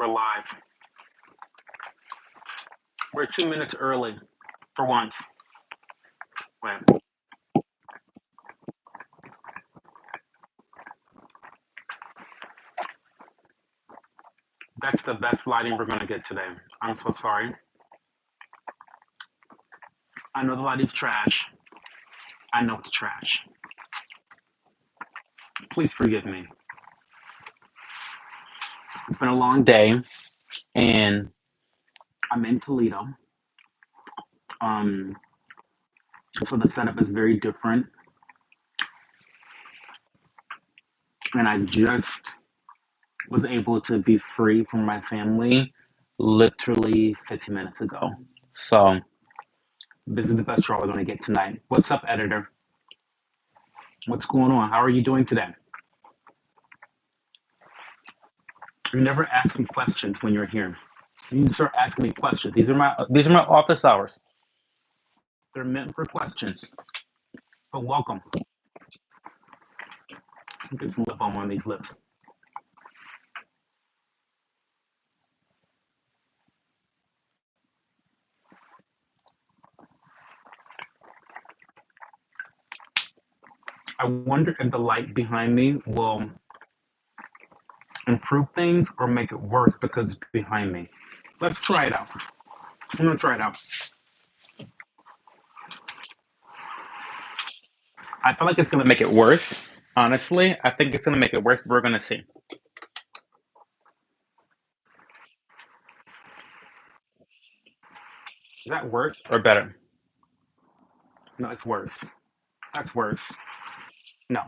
We're live. We're 2 minutes early for once. Wait. That's the best lighting we're going to get today. I'm so sorry. I know the lighting's trash. I know it's trash. Please forgive me. It's been a long day, and I'm in Toledo. So the setup is very different, and I just was able to be free from my family literally 15 minutes ago. So this is the best show we're going to get tonight. What's up, editor? What's going on? How are you doing today? You never ask me questions when you're here. You start asking me questions. These are my office hours. They're meant for questions. But welcome. Get some lip balm on these lips. I wonder if the light behind me will improve things or make it worse because it's behind me. Let's try it out. I'm gonna try it out. I feel like it's gonna make it worse. Honestly, I think it's gonna make it worse. We're gonna see. Is that worse or better? No, it's worse. That's worse. No.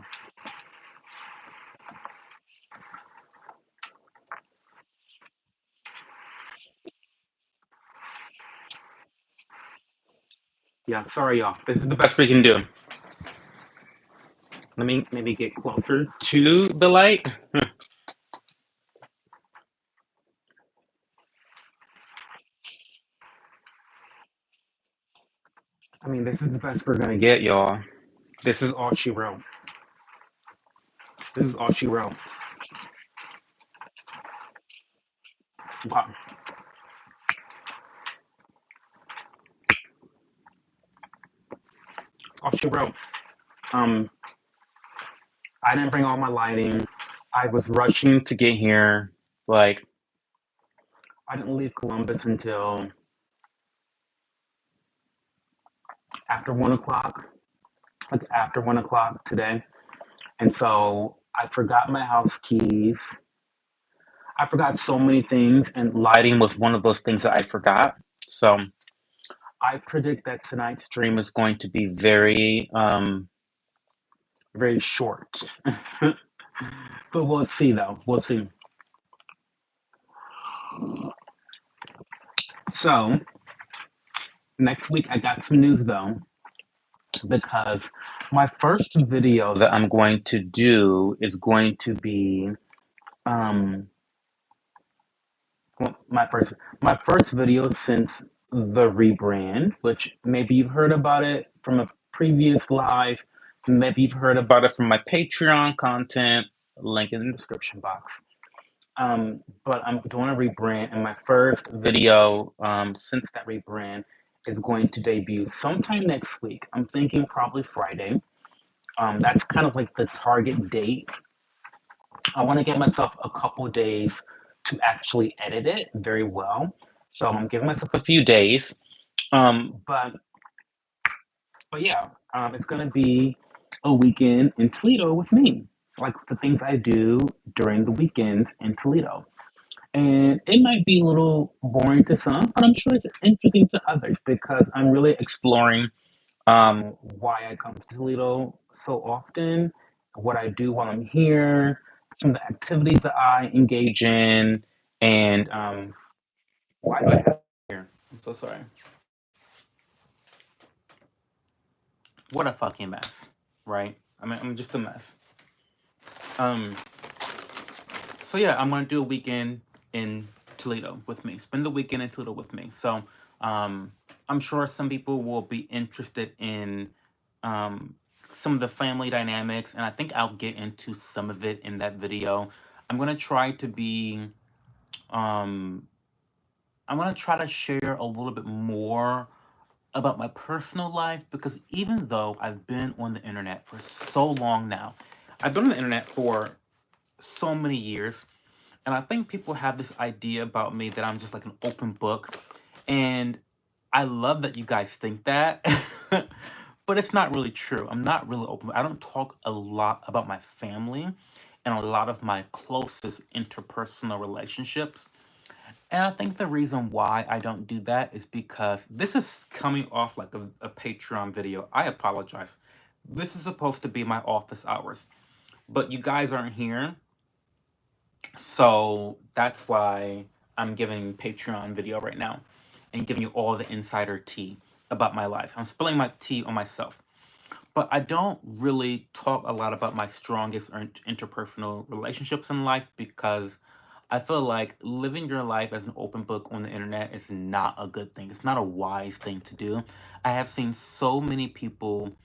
Yeah, sorry, y'all. This is the best we can do. Let me maybe get closer to the light. I mean, this is the best we're gonna get, y'all. This is all she wrote. This is all she wrote. Wow. All she wrote. Um, I didn't bring all my lighting. I was rushing to get here. Like, I didn't leave Columbus until after 1 o'clock, like after 1 o'clock today. And so I forgot my house keys. I forgot so many things, and lighting was one of those things that I forgot. So I predict that tonight's stream is going to be very short. But we'll see, though. We'll see. So next week, I got some news, though, because my first video that I'm going to do is going to be well, my first video since the rebrand, which maybe you've heard about it from a previous live, maybe you've heard about it from my Patreon content, link in the description box. But I'm doing a rebrand, and my first video since that rebrand is going to debut sometime next week. I'm thinking probably Friday. That's kind of like the target date. I want to give myself a couple days to actually edit it very well. So I'm giving myself a few days. But yeah, it's gonna be a weekend in Toledo with me, like the things I do during the weekends in Toledo. And it might be a little boring to some, but I'm sure it's interesting to others because I'm really exploring why I come to Toledo so often, what I do while I'm here, some of the activities that I engage in, and why do I have here? I'm so sorry. What a fucking mess, right? I mean, I'm just a mess. Um, so yeah, I'm gonna do a weekend in Toledo with me. Spend the weekend in Toledo with me. So I'm sure some people will be interested in um, some of the family dynamics, and I think I'll get into some of it in that video. I'm gonna try to be Um, I'm gonna try to share a little bit more about my personal life because even though I've been on the internet for so long now, I've been on the internet for so many years, and I think people have this idea about me that I'm just like an open book. And I love that you guys think that, but it's not really true. I'm not really open. I don't talk a lot about my family and a lot of my closest interpersonal relationships. And I think the reason why I don't do that is because this is coming off like a Patreon video. I apologize. This is supposed to be my office hours, but you guys aren't here. So that's why I'm giving Patreon video right now and giving you all the insider tea about my life. I'm spilling my tea on myself. But I don't really talk a lot about my strongest interpersonal relationships in life because I feel like living your life as an open book on the internet is not a good thing. It's not a wise thing to do. I have seen so many people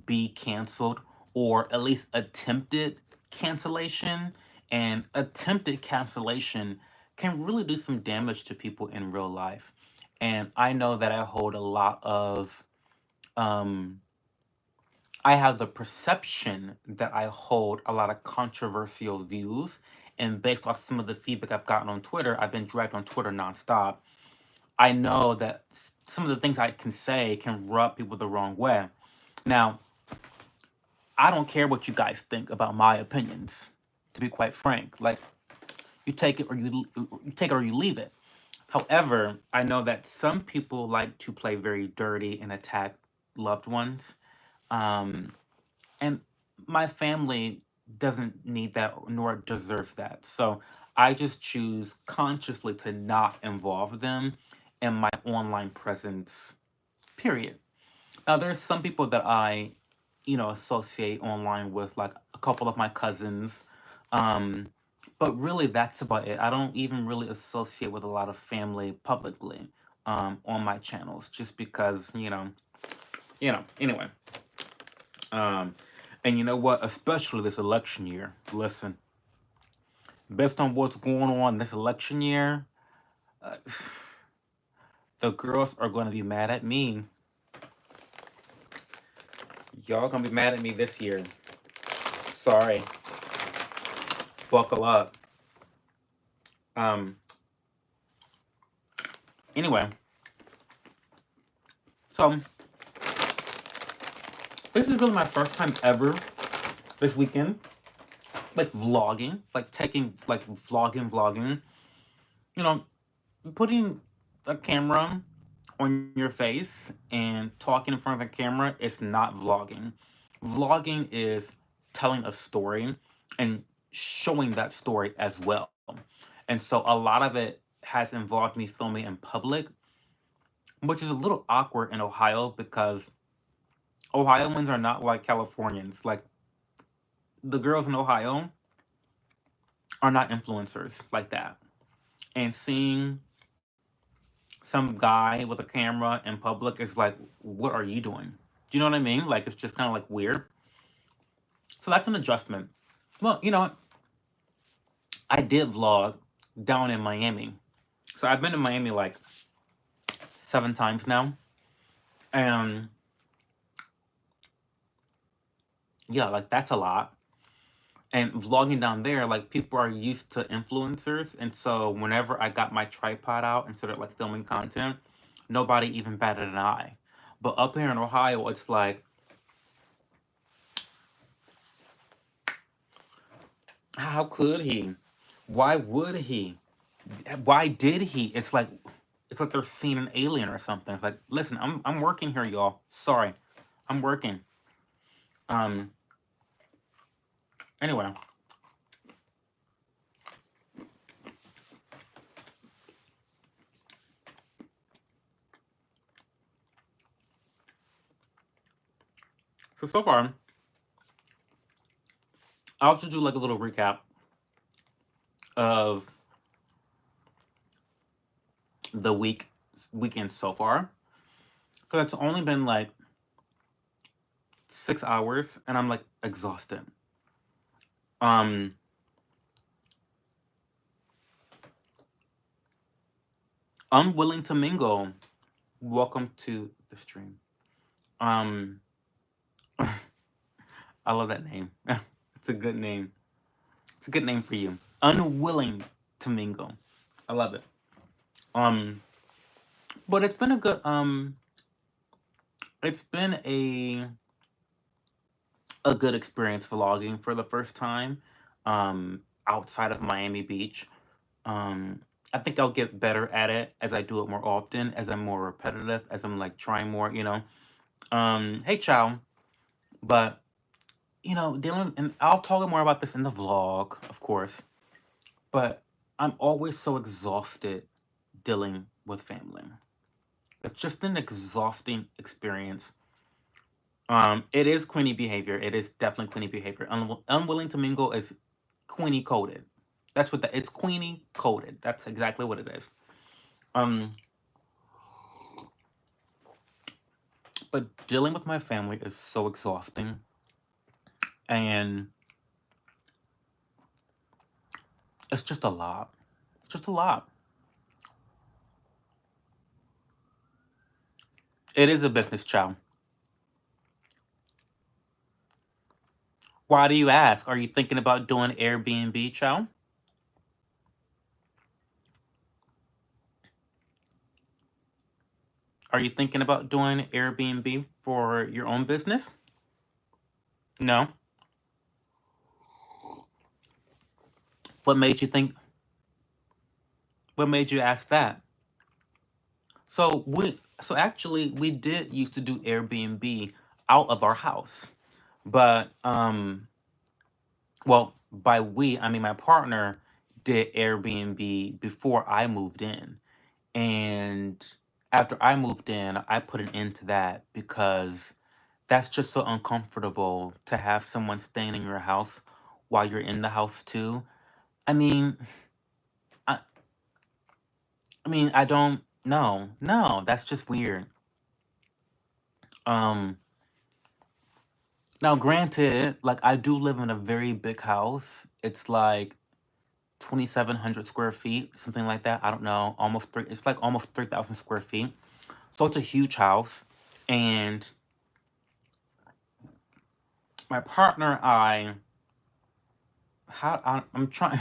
be canceled or at least attempted cancellation, and attempted cancellation can really do some damage to people in real life. And I know that I hold a lot of um I have the perception that I hold a lot of controversial views. And based off some of the feedback I've gotten on Twitter, I've been dragged on Twitter nonstop. I know that some of the things I can say can rub people the wrong way. Now, I don't care what you guys think about my opinions, to be quite frank. Like, you take it or you take it or you leave it. However, I know that some people like to play very dirty and attack loved ones. Um, And my family doesn't need that nor deserve that. So I just choose consciously to not involve them in my online presence, period. Now, there's some people that I, associate online with, like a couple of my cousins. Um, but really, that's about it. I don't even really associate with a lot of family publicly on my channels just because, anyway. Um, and you know what? Especially this election year. Listen, based on what's going on this election year, uh, the girls are going to be mad at me. Y'all gonna be mad at me this year. Sorry. Buckle up. Um. Anyway, so this is really my first time ever this weekend, like vlogging, like taking, like vlogging. You know, putting a camera on your face and talking in front of the camera is not vlogging. Vlogging is telling a story and showing that story as well. And so a lot of it has involved me filming in public, which is a little awkward in Ohio because Ohioans are not like Californians. Like, the girls in Ohio are not influencers like that. And seeing some guy with a camera in public is like, what are you doing? Do you know what I mean? Like, it's just kind of like weird. So that's an adjustment. Well, you know what? I did vlog down in Miami. So I've been to Miami like 7 times now. And yeah, like that's a lot. And vlogging down there, like people are used to influencers. And so whenever I got my tripod out and started like filming content, nobody even batted an eye. But up here in Ohio, it's like, how could he? Why would he? Why did he? It's like they're seeing an alien or something. It's like, listen, I'm working here, y'all. Sorry. I'm working. Um anyway, so far, I'll just do like a little recap of the weekend so far. Because it's only been like 6 hours and I'm like exhausted. Um Unwilling to mingle. Welcome to the stream. Um, I love that name. It's a good name. It's a good name for you. Unwilling to mingle. I love it. Um, but it's been a good it's been a good experience vlogging for the first time outside of Miami Beach. Um, I think I'll get better at it as I do it more often, as I'm more repetitive, as I'm like trying more, you know. Hey, Chow. But, you know, dealing, and I'll talk more about this in the vlog, of course, but I'm always so exhausted dealing with family. It's just an exhausting experience. It is Queenie behavior. It is definitely Queenie behavior. Unwilling to mingle is Queenie coded. That's what it's Queenie coded. That's exactly what it is. Um, but dealing with my family is so exhausting, and it's just a lot. Just a lot. It is a business, Chow. Why do you ask? Are you thinking about doing Airbnb, Chow? Are you thinking about doing Airbnb for your own business? No. What made you think? What made you ask that? So actually we did used to do Airbnb out of our house. But well, by we, I mean my partner did Airbnb before I moved in. And after I moved in, I put an end to that because that's just so uncomfortable to have someone staying in your house while you're in the house too. I mean, I, I don't no, no, that's just weird. Um, Now granted, like I do live in a very big house. It's like 2,700 square feet, something like that. I don't know, almost three. It's like almost 3,000 square feet. So it's a huge house, and my partner, I'm trying,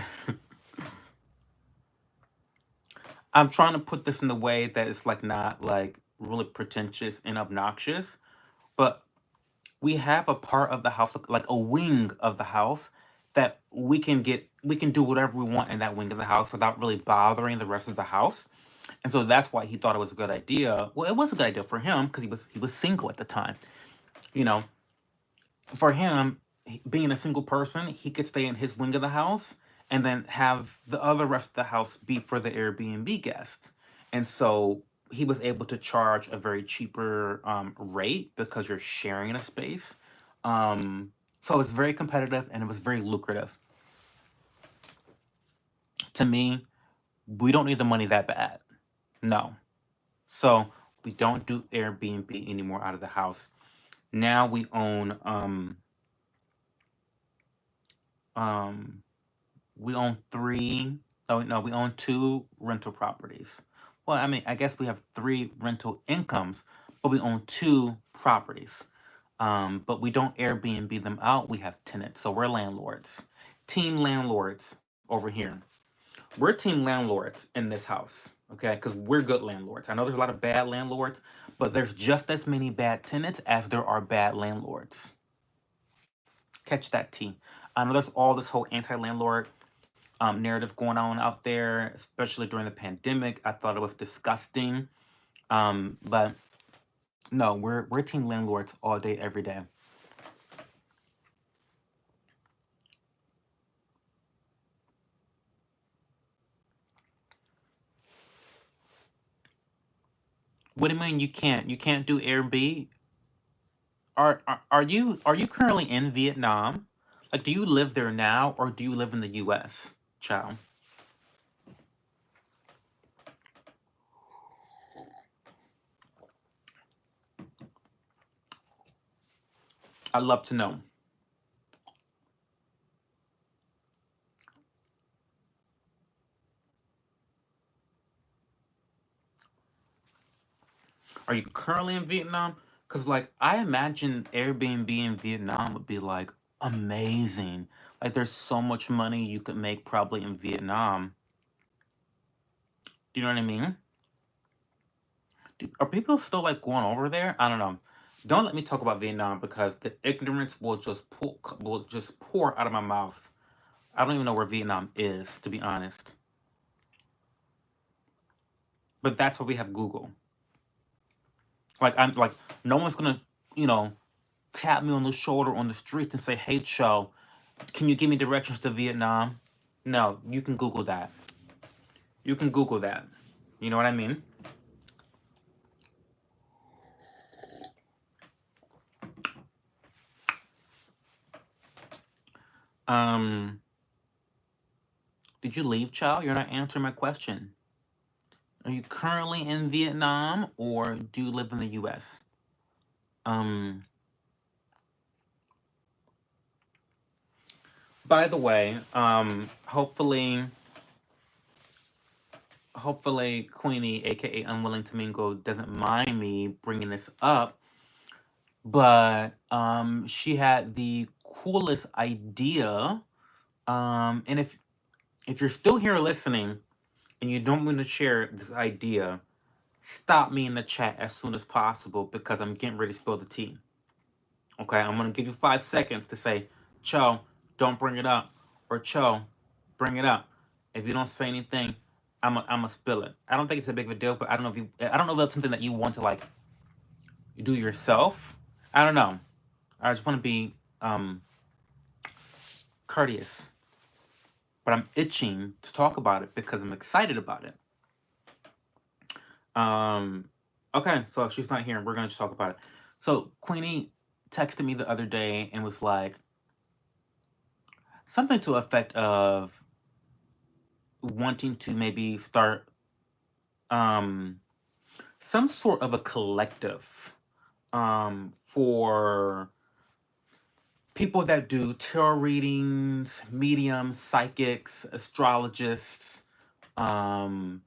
I'm trying to put this in the way that it's like not like really pretentious and obnoxious, but we have a part of the house, like a wing of the house, that we can do whatever we want in that wing of the house without really bothering the rest of the house. And so that's why he thought it was a good idea. Well, it was a good idea for him because he was single at the time. You know, for him, being a single person, he could stay in his wing of the house and then have the other rest of the house be for the Airbnb guests. And so he was able to charge a very cheaper rate because you're sharing a space. So it was very competitive and it was very lucrative. To me, we don't need the money that bad. No. So we don't do Airbnb anymore out of the house. Now um we own three. No, we own two rental properties. Well, I mean, I guess we have three rental incomes, but we own two properties. But we don't Airbnb them out. We have tenants, so we're landlords, team landlords over here. We're team landlords in this house, okay? Because we're good landlords. I know there's a lot of bad landlords, but there's just as many bad tenants as there are bad landlords. Catch that T. I know there's all this whole anti-landlord narrative going on out there, especially during the pandemic. I thought it was disgusting. But no, we're team landlords all day, every day. What do you mean you can't? You can't do Airbnb? Are you currently in Vietnam? Like, do you live there now, or do you live in the U.S.? Chow. I'd love to know. Are you currently in Vietnam? Because, like, I imagine Airbnb in Vietnam would be, like, amazing. Like, there's so much money you could make probably in Vietnam. Do you know what I mean? Are people still, like, going over there? I don't know. Don't let me talk about Vietnam because the ignorance will just pour out of my mouth. I don't even know where Vietnam is, to be honest. But that's why we have Google. Like, I'm like, no one's gonna, you know, tap me on the shoulder on the street and say, "Hey, Cho, can you give me directions to Vietnam?" No, you can Google that. You can Google that. You know what I mean? Um, did you leave, Chow? You're not answering my question. Are you currently in Vietnam or do you live in the US? Um, by the way, hopefully Queenie, aka Unwilling to Mingle, doesn't mind me bringing this up, but she had the coolest idea. And if you're still here listening and you don't want to share this idea, stop me in the chat as soon as possible because I'm getting ready to spill the tea. Okay, I'm gonna give you 5 seconds to say, Cho, don't bring it up, or Cho, bring it up. If you don't say anything, I'm gonna spill it. I don't think it's a big of a deal, but I don't know if that's something that you want to like do yourself. I don't know. I just want to be courteous, but I'm itching to talk about it because I'm excited about it. Um, okay, so she's not here, and we're gonna just talk about it. So Queenie texted me the other day and was like something to effect of wanting to maybe start um some sort of a collective for people that do tarot readings, mediums, psychics, astrologists, um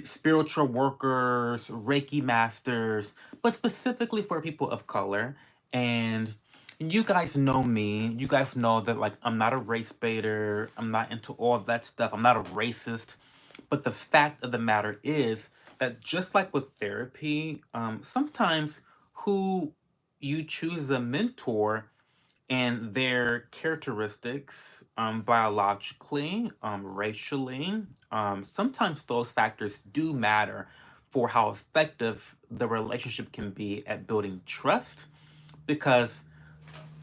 spiritual workers, Reiki masters, but specifically for people of color. And you guys know me. You guys know that like I'm not a race baiter. I'm not into all that stuff. I'm not a racist. But the fact of the matter is that just like with therapy, sometimes who you choose as a mentor and their characteristics, biologically, racially, sometimes those factors do matter for how effective the relationship can be at building trust. Because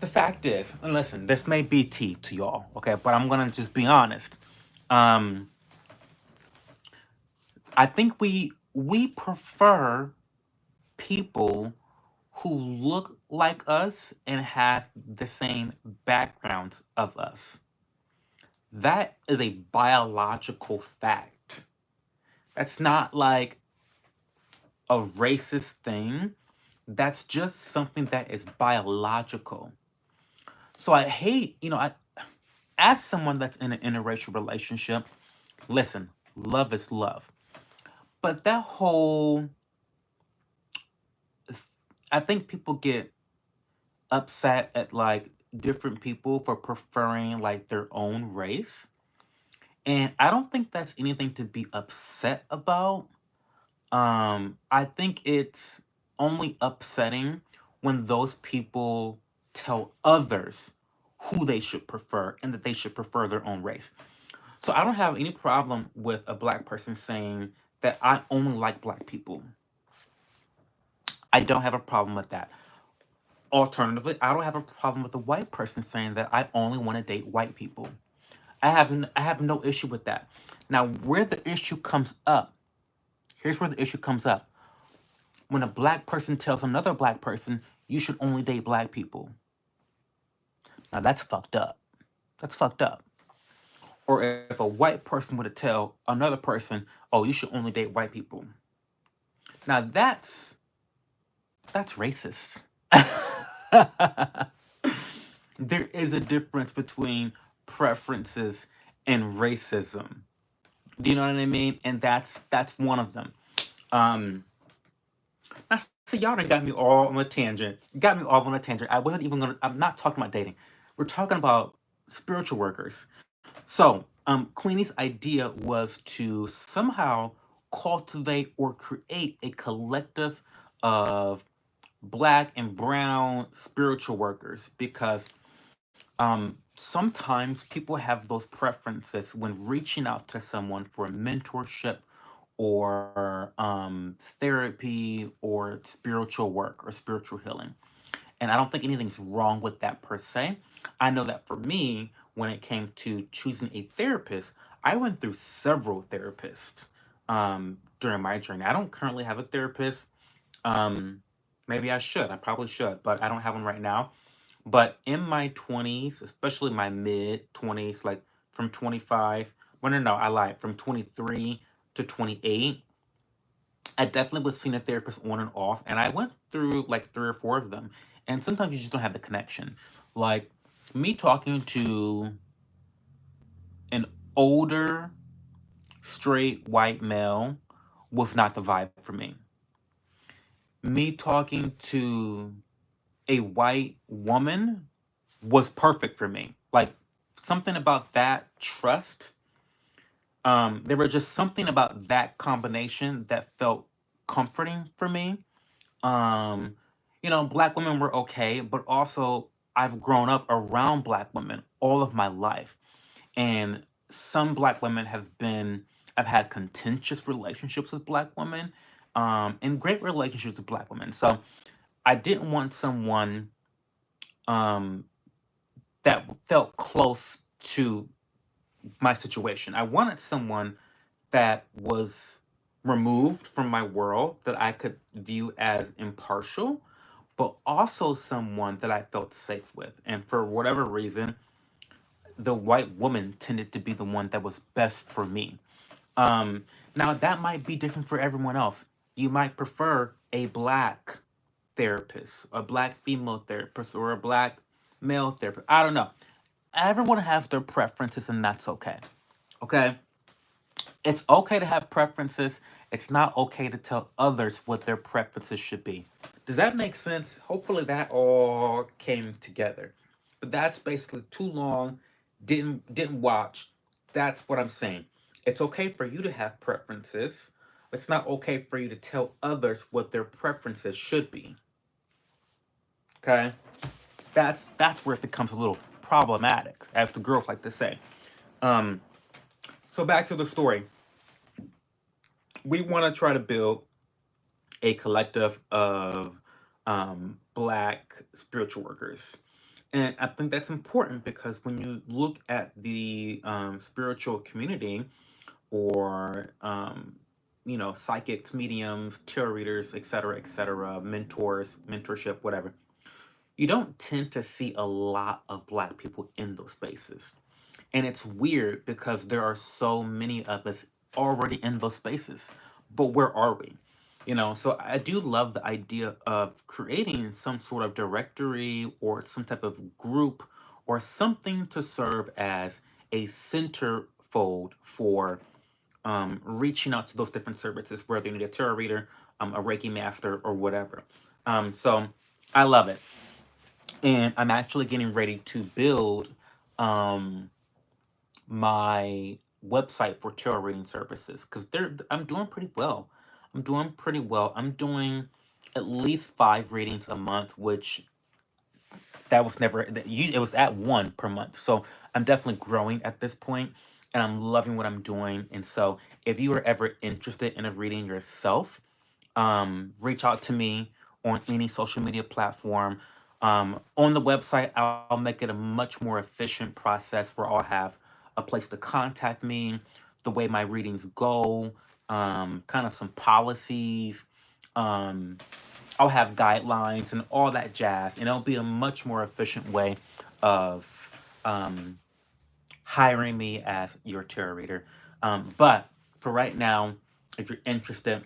the fact is, and listen, this may be tea to y'all, okay, but I'm gonna just be honest. Um, I think we prefer people who look like us and have the same backgrounds of us. That is a biological fact. That's not like a racist thing. That's just something that is biological. So I hate, as someone that's in an interracial relationship, listen, love is love. But that whole, I think people get upset at like different people for preferring like their own race. And I don't think that's anything to be upset about. I think it's only upsetting when those people tell others who they should prefer and that they should prefer their own race. So I don't have any problem with a black person saying that I only like black people. I don't have a problem with that. Alternatively, I don't have a problem with a white person saying that I only want to date white people. I have no issue with that. Now, where the issue comes up, here's where the issue comes up. When a black person tells another black person, you should only date black people. Now that's fucked up. That's fucked up. Or if a white person were to tell another person, oh, you should only date white people. Now that's racist. There is a difference between preferences and racism. Do you know what I mean? And that's one of them. Um, See, y'all done got me all on a tangent. Got me all on a tangent. I wasn't even gonna. I'm not talking about dating. We're talking about spiritual workers. So, Queenie's idea was to somehow cultivate or create a collective of black and brown spiritual workers because sometimes people have those preferences when reaching out to someone for mentorship or therapy or spiritual work or spiritual healing. And I don't think anything's wrong with that per se. I know that for me, when it came to choosing a therapist, I went through several therapists during my journey. I don't currently have a therapist. Um, Maybe I should. I probably should, but I don't have one right now. But in my 20s, especially my mid 20s, like from 25, well, no, I lied, from 23 to 28, I definitely was seeing a therapist on and off, and I went through like three or four of them. And sometimes you just don't have the connection. Like me talking to an older, straight white male was not the vibe for me. Me talking to a white woman was perfect for me. Like something about that trust. There was just something about that combination that felt comforting for me. Um, Black women were okay, but also I've grown up around black women all of my life. And some black women I've had contentious relationships with black women, and great relationships with black women. So I didn't want someone um, that felt close to my situation. I wanted someone that was removed from my world that I could view as impartial, but also someone that I felt safe with. And for whatever reason, the white woman tended to be the one that was best for me. Now, that might be different for everyone else. You might prefer a black therapist, a black female therapist, or a black male therapist. I don't know. Everyone has their preferences, and that's okay. Okay? It's okay to have preferences. It's not okay to tell others what their preferences should be. Does that make sense? Hopefully that all came together. But that's basically too long. Didn't watch. That's what I'm saying. It's okay for you to have preferences. It's not okay for you to tell others what their preferences should be. Okay? That's where it becomes a little problematic, as the girls like to say. Um, so back to the story. We want to try to build a collective of black spiritual workers. And I think that's important because when you look at the spiritual community or, psychics, mediums, tarot readers, et cetera, mentors, mentorship, whatever, you don't tend to see a lot of black people in those spaces. And it's weird because there are so many of us already in those spaces. But where are we? So I do love the idea of creating some sort of directory or some type of group or something to serve as a centerfold for reaching out to those different services, whether you need a tarot reader, a Reiki master, or whatever. So I love it. And I'm actually getting ready to build um, my website for tarot reading services because I'm doing pretty well. I'm doing pretty well. I'm doing at least 5 readings a month, which that was never it was at one per month. So I'm definitely growing at this point, and I'm loving what I'm doing. And so if you are ever interested in a reading yourself, reach out to me on any social media platform. On the website, I'll make it a much more efficient process where I'll have a place to contact me, the way my readings go, kind of some policies. Um, I'll have guidelines and all that jazz, and it'll be a much more efficient way of um, hiring me as your tarot reader. But for right now, if you're interested,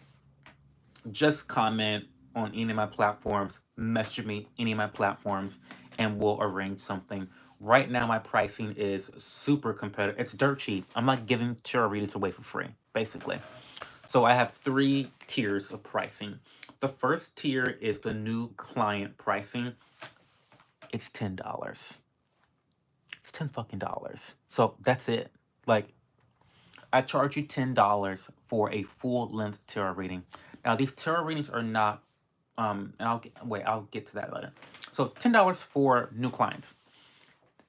just comment on any of my platforms, message me any of my platforms, and we'll arrange something. Right now, my pricing is super competitive. It's dirt cheap. I'm not giving tarot readings away for free, basically. So I have three tiers of pricing. The first tier is the new client pricing. It's $10. It's 10 fucking dollars. So that's it. Like, I charge you $10 for a full length tarot reading. Now these tarot readings are not and I'll get to that later. So $10 for new clients.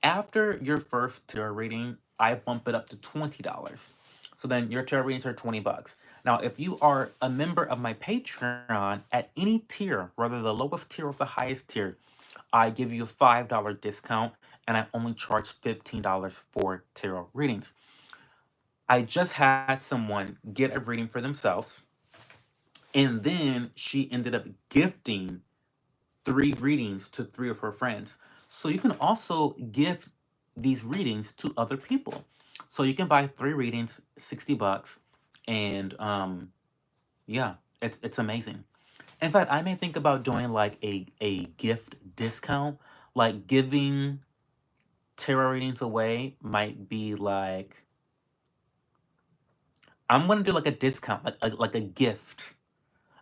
After your first tarot reading, I bump it up to $20. So then your tarot readings are 20 bucks. Now, if you are a member of my Patreon at any tier, whether the lowest tier or the highest tier, I give you a $5 discount and I only charge $15 for tarot readings. I just had someone get a reading for themselves, and then she ended up gifting three readings to three of her friends. So you can also give these readings to other people. So you can buy three readings, 60 bucks, and yeah, it's amazing. In fact, I may think about doing like a gift discount, like giving tarot readings away might be like I'm gonna do like a discount, like a gift.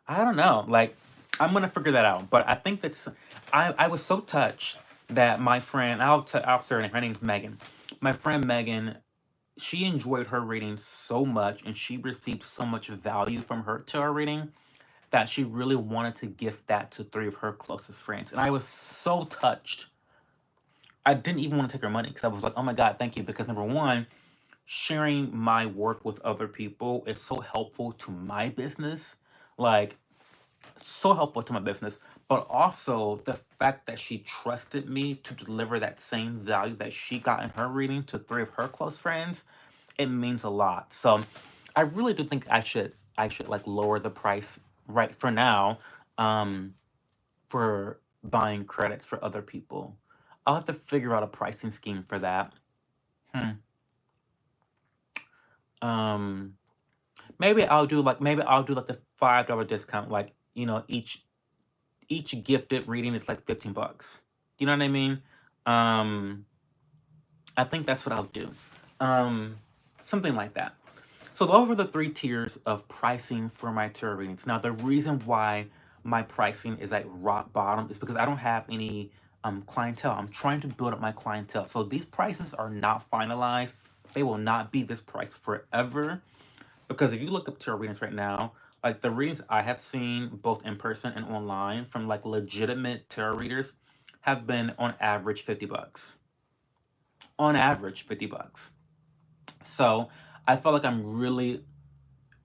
I don't know. Like, I'm gonna figure that out. But I think that's I was so touched that my friend I'll say her name. Her name's Megan. My friend Megan, she enjoyed her reading so much and she received so much value from her tarot reading that she really wanted to gift that to three of her closest friends. And I was so touched. I didn't even want to take her money because I was like, oh my God, thank you. Because number one, sharing my work with other people is so helpful to my business. Like, so helpful to my business, but also the fact that she trusted me to deliver that same value that she got in her reading to three of her close friends, it means a lot. So I really do think I should like lower the price right for now, um, for buying credits for other people. I'll have to figure out a pricing scheme for that. Hmm. Um, maybe I'll do like the $5 discount, like, each gifted reading is like 15 bucks. You know what I mean? Um, I think that's what I'll do. Um, Something like that. So those are the three tiers of pricing for my tarot readings. Now, the reason why my pricing is at rock bottom is because I don't have any clientele. I'm trying to build up my clientele. So these prices are not finalized. They will not be this price forever. Because if you look up tarot readings right now, like the readings I have seen both in person and online from like legitimate tarot readers have been on average 50 bucks. On average, 50 bucks. So I feel like I'm really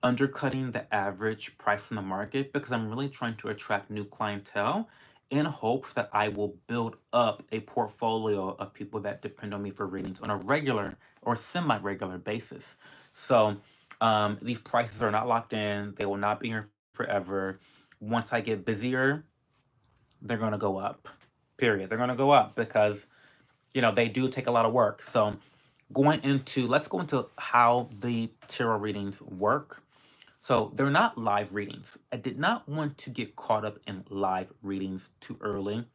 undercutting the average price in the market because I'm really trying to attract new clientele in hopes that I will build up a portfolio of people that depend on me for readings on a regular or semi regular basis. So these prices are not locked in, they will not be here forever. Once I get busier, they're going to go up. Period. They're going to go up because, they do take a lot of work. So, let's go into how the tarot readings work. So they're not live readings. I did not want to get caught up in live readings too early.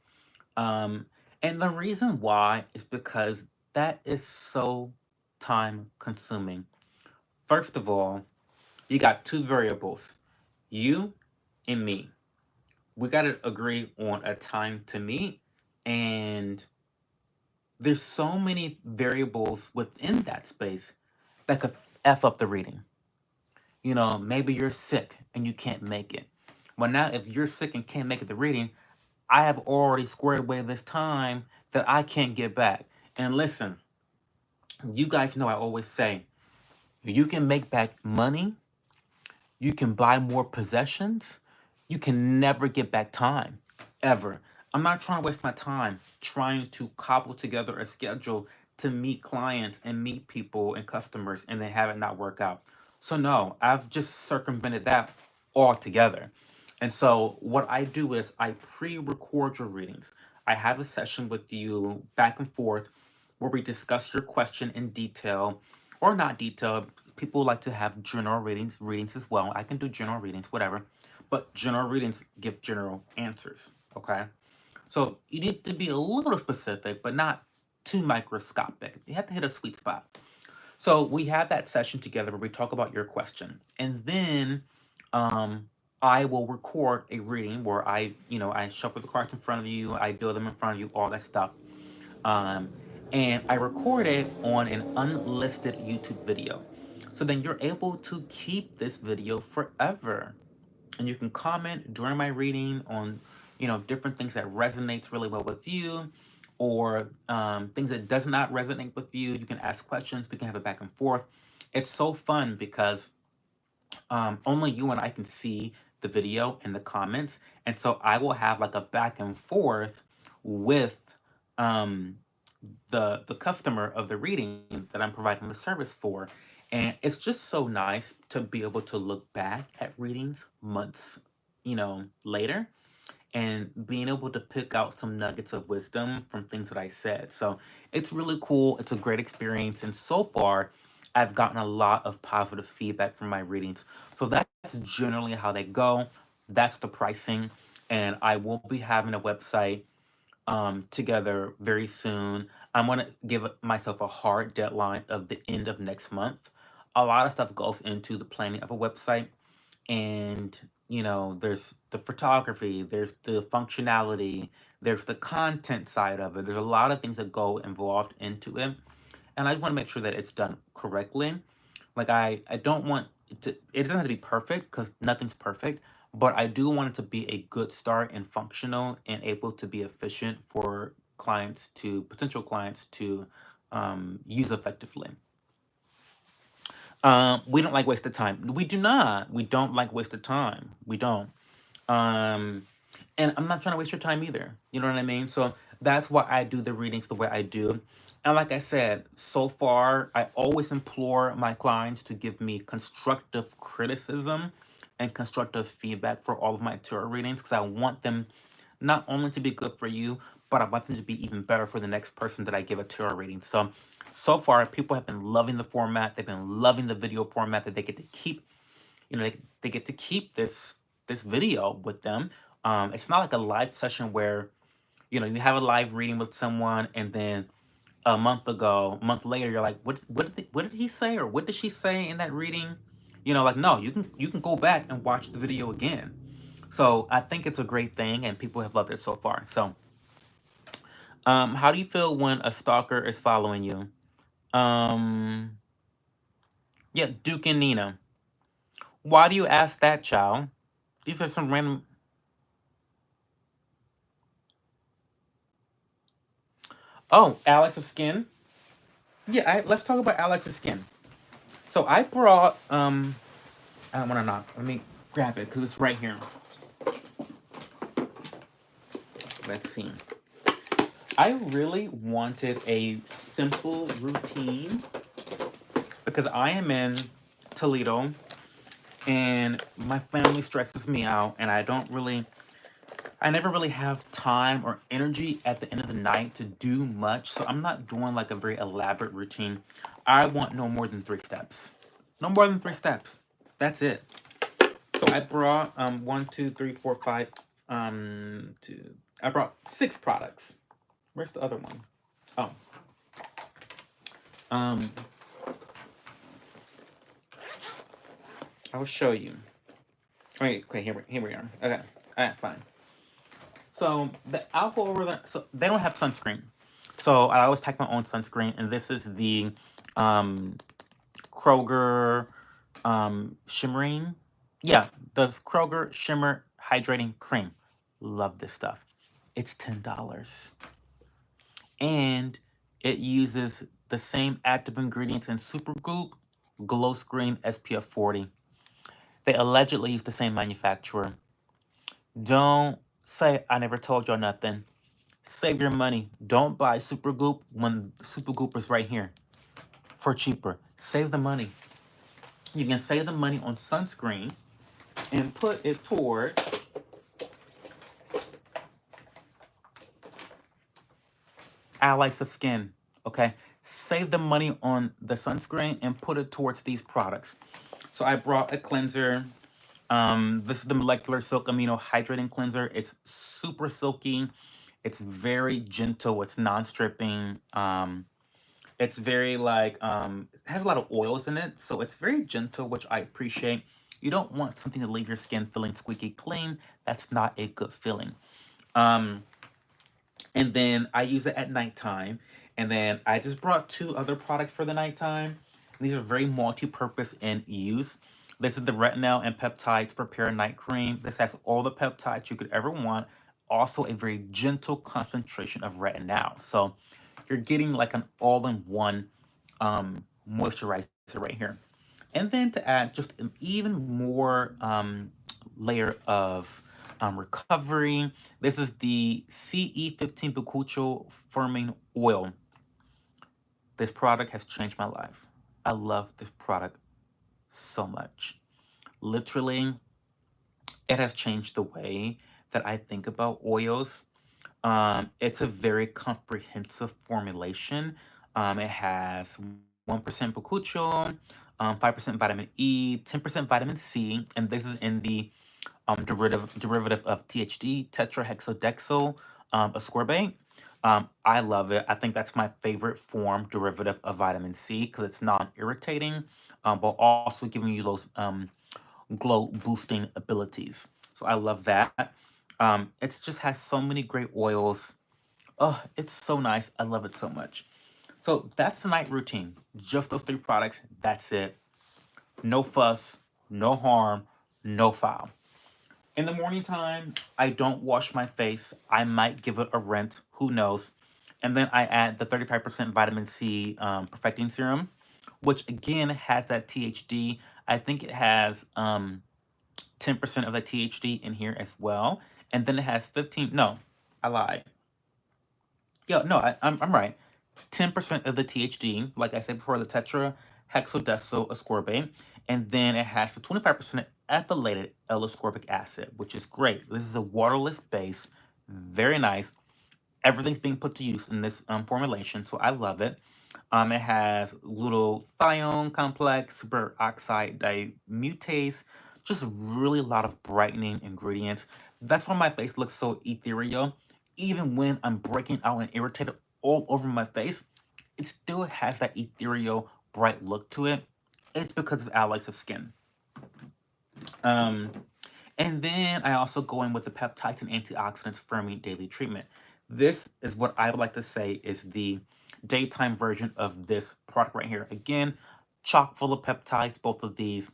Um, and the reason why is because that is so time consuming. First of all, you got two variables, you and me. We got to agree on a time to meet, and there's so many variables within that space that could F up the reading. Maybe you're sick and you can't make it. Well, now if you're sick and can't make it the reading, I have already squared away this time that I can't get back. And listen, you guys know I always say, you can make back money, you can buy more possessions, you can never get back time. Ever. I'm not trying to waste my time trying to cobble together a schedule to meet clients and meet people and customers and then have it not work out. So no, I've just circumvented that altogether. And so what I do is I pre-record your readings. I have a session with you back and forth where we discuss your question in detail or not detailed. People like to have general readings as well. I can do general readings, whatever. But general readings give general answers. Okay. So you need to be a little specific, but not too microscopic. You have to hit a sweet spot. So we have that session together where we talk about your question, and then um, I will record a reading where I shuffle the cards in front of you, I build them in front of you, all that stuff, um, and I record it on an unlisted YouTube video. So then you're able to keep this video forever, and you can comment during my reading on different things that resonates really well with you, or things that does not resonate with you. You can ask questions, we can have a back and forth. It's so fun because only you and I can see the video and the comments, and so I will have like a back and forth with um, the customer of the reading that I'm providing the service for. And it's just so nice to be able to look back at readings months, later, and being able to pick out some nuggets of wisdom from things that I said. So it's really cool. It's a great experience. And so far, I've gotten a lot of positive feedback from my readings. So that's generally how they go. That's the pricing. And I will be having a website together very soon. I'm going to give myself a hard deadline of the end of next month. A lot of stuff goes into the planning of a website, and there's the photography, there's the functionality, there's the content side of it. There's a lot of things that go involved into it, and I just want to make sure that it's done correctly. Like I don't want it doesn't have to be perfect because nothing's perfect, but I do want it to be a good start and functional and able to be efficient for potential clients to use effectively. We don't like wasted time. We do not. We don't like wasted time. We don't. Um, and I'm not trying to waste your time either. You know what I mean? So that's why I do the readings the way I do. And like I said, so far, I always implore my clients to give me constructive criticism and constructive feedback for all of my tarot readings because I want them not only to be good for you, but I want them to be even better for the next person that I give a tarot reading. So far, people have been loving the format. They've been loving the video format that they get to keep. They get to keep this video with them. It's not like a live session where you have a live reading with someone, and then a month later, you're like, what did he say, or what did she say in that reading? Like, no, you can go back and watch the video again. So I think it's a great thing, and people have loved it so far. So, how do you feel when a stalker is following you? Um, yeah, Duke and Nina. Why do you ask that, child? These are some random. Oh, Alex of Skin. Yeah, let's talk about Alex of Skin. So I brought I don't want to knock. Let me grab it because it's right here. Let's see. I really wanted a simple routine because I am in Toledo and my family stresses me out, and I never really have time or energy at the end of the night to do much. So I'm not doing like a very elaborate routine. I want no more than 3 steps. No more than 3 steps. That's it. So I brought one, two, three, four, five, two. I brought 6 products. Where's the other one? Oh, um, I will show you. Wait, okay, here we are. Okay, all right, fine. So I'll go over the. So they don't have sunscreen, so I always pack my own sunscreen, and this is the um, Kroger shimmering. Yeah, the Kroger Shimmer Hydrating Cream. Love this stuff. It's $10, and it uses the same active ingredients in Supergoop, Glow Screen SPF 40. They allegedly use the same manufacturer. Don't say I never told y'all nothing. Save your money. Don't buy Supergoop when Supergoop is right here for cheaper. Save the money. You can save the money on sunscreen and put it toward allies of skin. Okay, save the money on the sunscreen and put it towards these products. So I brought a cleanser. This is the Molecular Silk Amino Hydrating Cleanser. It's super silky. It's very gentle. It's non-stripping. It's very like it has a lot of oils in it, so it's very gentle, which I appreciate. You don't want something to leave your skin feeling squeaky clean. That's not a good feeling. Um, and then I use it at nighttime. And then I just brought two other products for the nighttime. These are very multi-purpose in use. This is the retinol and peptides prepare night cream. This has all the peptides you could ever want. Also a very gentle concentration of retinol. So you're getting like an all-in-one moisturizer right here. And then to add just an even more layer of recovery, this is the CE15 Bakucho Firming Oil. This product has changed my life. I love this product so much. Literally, it has changed the way that I think about oils. It's a very comprehensive formulation. It has 1% bakuchiol, 5% vitamin E, 10% vitamin C, and this is in the derivative of THD, tetrahexadexyl ascorbate. I love it. I think that's my favorite form derivative of vitamin C because it's non-irritating, but also giving you those glow boosting abilities. So I love that. It just has so many great oils. Oh, it's so nice. I love it so much. So that's the night routine. Just those three products. That's it. No fuss, no harm, no foul. In the morning time, I don't wash my face. I might give it a rinse. Who knows? And then I add the 35% vitamin C perfecting serum, which again has that THD. I think it has 10% of the THD in here as well. And then it has 15, no, I lied. Yeah, no, I'm right. 10% of the THD, like I said before, the tetrahexadecyl ascorbate, and then it has the 25% ethylated L-ascorbic acid, which is great. This is a waterless base, very nice. Everything's being put to use in this formulation, so I love it. It has glutathione complex, superoxide dimutase, just really a lot of brightening ingredients. That's why my face looks so ethereal. Even when I'm breaking out and irritated all over my face, it still has that ethereal, bright look to it. It's because of alloys of skin. Um, and then I also go in with the peptides and antioxidants firming daily treatment. This is what I would like to say is the daytime version of this product right here. Again, chock full of peptides, both of these,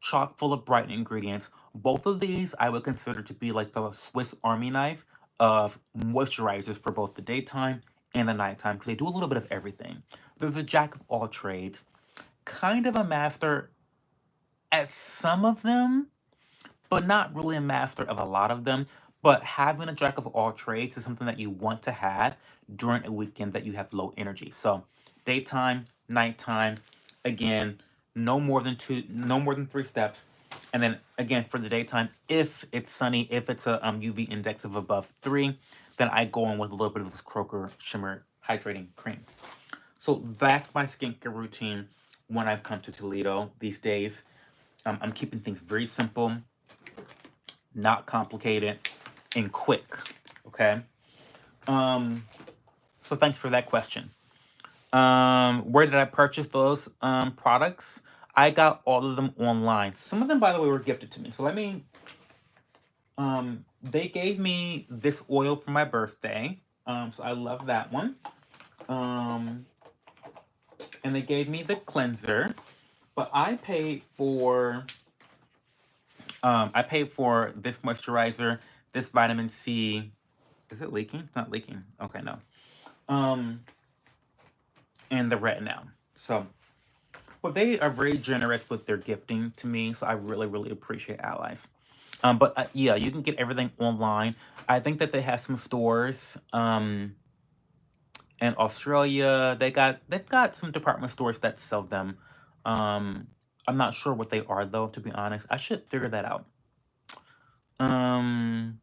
chock full of bright ingredients. Both of these I would consider to be like the Swiss Army knife of moisturizers for both the daytime and the nighttime because they do a little bit of everything. There's a jack of all trades, kind of a master at some of them, but not really a master of a lot of them. But having a jack of all trades is something that you want to have during a weekend that you have low energy. So daytime, nighttime, again, no more than three steps. And then again for the daytime, if it's sunny, if it's a UV index of above 3, then I go in with a little bit of this Croaker Shimmer Hydrating Cream. So that's my skincare routine when I've come to Toledo these days. I'm keeping things very simple, not complicated, and quick. Okay. Um, so thanks for that question. Where did I purchase those products? I got all of them online. Some of them, by the way, were gifted to me. So let me. They gave me this oil for my birthday. So I love that one. Um, and they gave me the cleanser, but I paid for this moisturizer, this vitamin C. Is it leaking? It's not leaking. Okay, no. Um, and the retinol. So, well, they are very generous with their gifting to me, so I really, really appreciate Allies. But yeah, you can get everything online. I think that they have some stores in Australia. They've got some department stores that sell them. Um, I'm not sure what they are though, to be honest. I should figure that out. Um,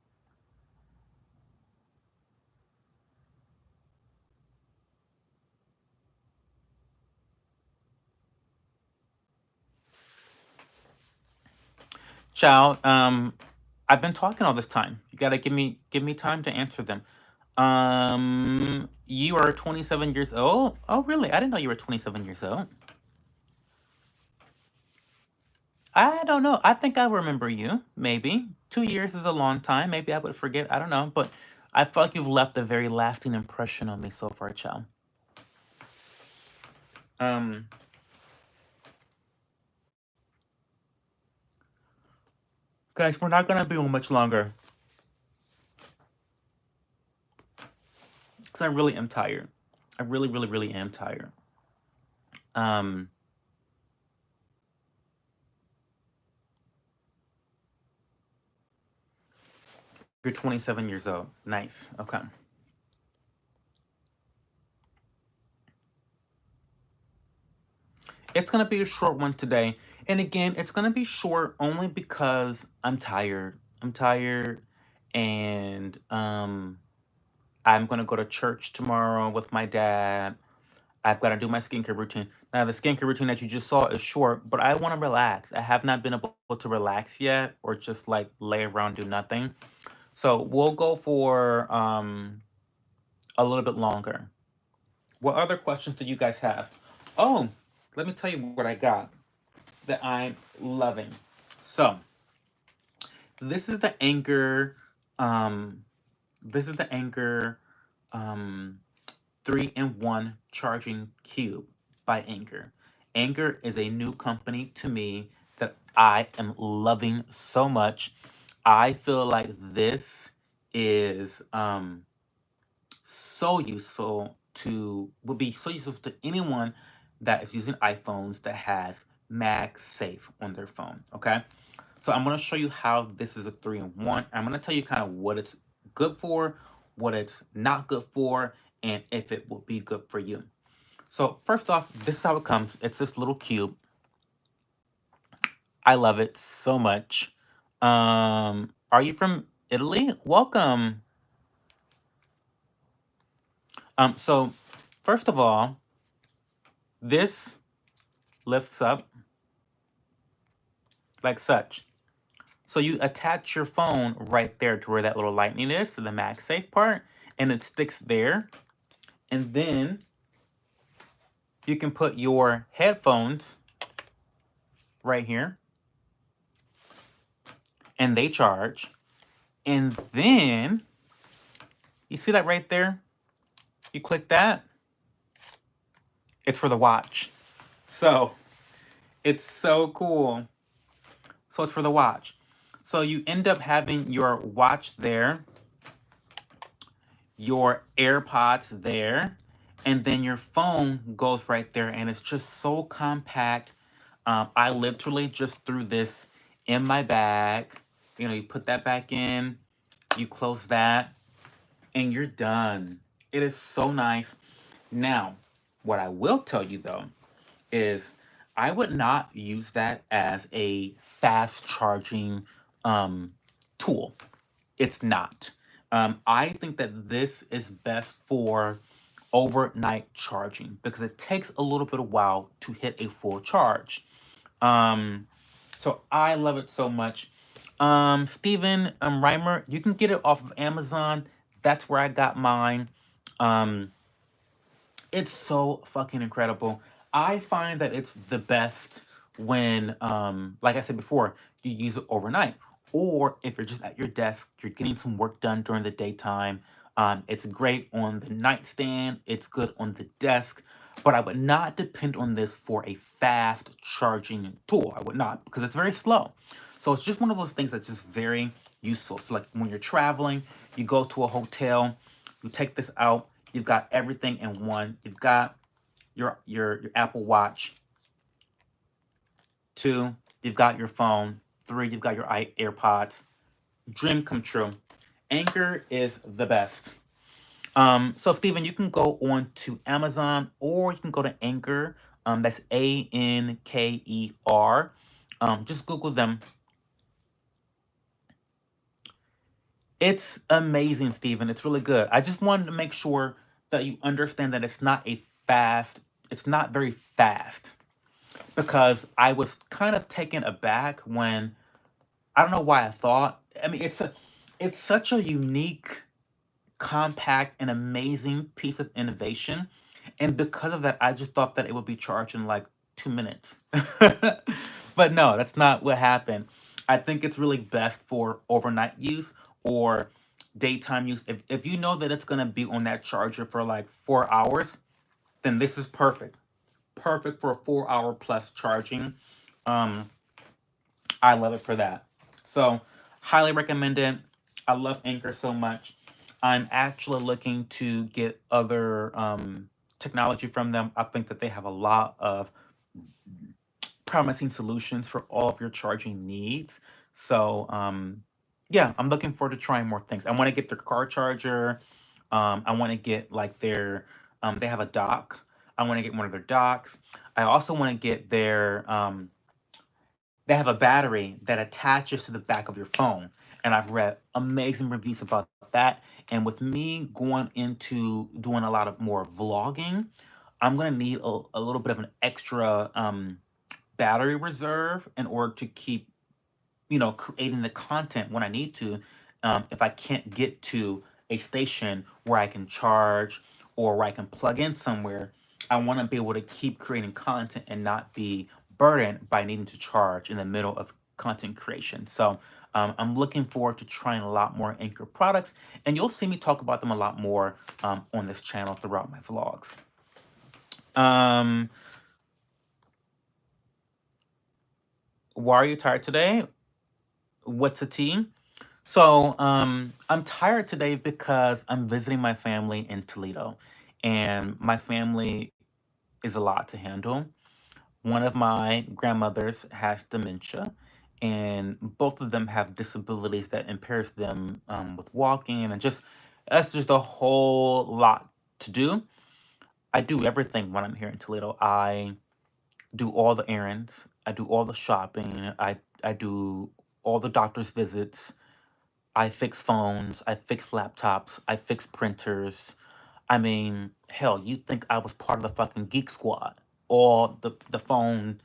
Child, I've been talking all this time. You gotta give me time to answer them. You are 27 years old? Oh, really? I didn't know you were 27 years old. I don't know. I think I remember you. Maybe 2 years is a long time. Maybe I would forget. I don't know, but I feel like you've left a very lasting impression on me so far, child. Um, guys, we're not gonna be on much longer because I really am tired. I really, really, really am tired. Um, you're 27 years old. Nice. Okay. It's gonna be a short one today. And again, it's gonna be short only because I'm tired. I'm tired and I'm gonna go to church tomorrow with my dad. I've got to do my skincare routine. Now, the skincare routine that you just saw is short, but I want to relax. I have not been able to relax yet or just like lay around, do nothing. So we'll go for a little bit longer. What other questions do you guys have? Oh, let me tell you what I got that I'm loving. So this is the Anchor, um, this is the Anchor um 3-in-1 charging cube by Anchor. Anchor is a new company to me that I am loving so much. I feel like this is so useful to would be so useful to anyone that is using iPhones that has MagSafe on their phone. Okay. So I'm gonna show you how this is a 3-in-1. I'm gonna tell you kind of what it's good for, what it's not good for, and if it will be good for you. So first off, this is how it comes. It's this little cube. I love it so much. Are you from Italy? Welcome. So first of all, this lifts up like such. So you attach your phone right there to where that little lightning is, to the MagSafe part, and it sticks there. And then you can put your headphones right here, and they charge. And then you see that right there? You click that, it's for the watch. So it's so cool. So it's for the watch. So you end up having your watch there, your AirPods there, and then your phone goes right there, and it's just so compact. I literally just threw this in my bag. You know, you put that back in, you close that, and you're done. It is so nice. Now, what I will tell you though is I would not use that as a fast charging um, tool. It's not. I think that this is best for overnight charging because it takes a little bit of while to hit a full charge. Um, so I love it so much. Steven Reimer, you can get it off of Amazon. That's where I got mine. Um, it's so fucking incredible. I find that it's the best when, like I said before, you use it overnight. Or if you're just at your desk, you're getting some work done during the daytime. It's great on the nightstand, it's good on the desk. But I would not depend on this for a fast charging tool. I would not, because it's very slow. So it's just one of those things that's just very useful. So, like when you're traveling, you go to a hotel, you take this out, you've got everything in one. You've got your Apple Watch. 2, you've got your phone. 3, you've got your AirPods. Dream come true. Anchor is the best. So Steven, you can go on to Amazon or you can go to Anchor. That's Anker. Just Google them. It's amazing, Steven. It's really good. I just wanted to make sure that you understand that it's not very fast because I was kind of taken aback when I don't know why I thought. I mean, it's such a unique. compact and amazing piece of innovation. And because of that, I just thought that it would be charged in like 2 minutes. But no, that's not what happened. I think it's really best for overnight use or daytime use. If you know that it's going to be on that charger for like 4 hours, then this is perfect. Perfect for a 4 hour plus charging. Um, I love it for that. So, highly recommend it. I love Anchor so much. I'm actually looking to get other technology from them. I think that they have a lot of promising solutions for all of your charging needs. So, yeah, I'm looking forward to trying more things. I want to get their car charger. I want to get like their, they have a dock. I want to get one of their docks. I also want to get their, they have a battery that attaches to the back of your phone. And I've read amazing reviews about that. And with me going into doing a lot of more vlogging, I'm going to need a little bit of an extra battery reserve in order to keep, creating the content when I need to. If I can't get to a station where I can charge or where I can plug in somewhere, I want to be able to keep creating content and not be burdened by needing to charge in the middle of content creation. So I'm looking forward to trying a lot more Anchor products, and you'll see me talk about them a lot more on this channel throughout my vlogs. Um, why are you tired today? What's the tea? So, I'm tired today because I'm visiting my family in Toledo, and my family is a lot to handle. One of my grandmothers has dementia, and both of them have disabilities that impairs them with walking, and just that's just a whole lot to do. I do everything when I'm here in Toledo. I do all the errands. I do all the shopping. I do all the doctor's visits. I fix phones, I fix laptops, I fix printers. I mean, hell, you'd think I was part of the fucking geek squad. All the phone,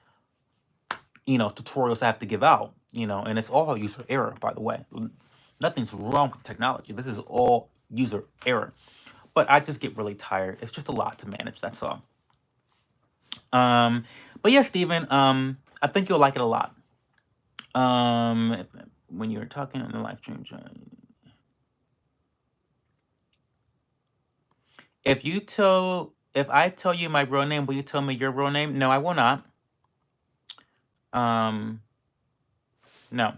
tutorials I have to give out, and it's all user error, by the way. Nothing's wrong with technology. This is all user error. But I just get really tired. It's just a lot to manage, that's all. Um, but yeah, Steven, I think you'll like it a lot. Um, when you were talking on the live stream, if I tell you my real name, will you tell me your real name? No, I will not. Um, no.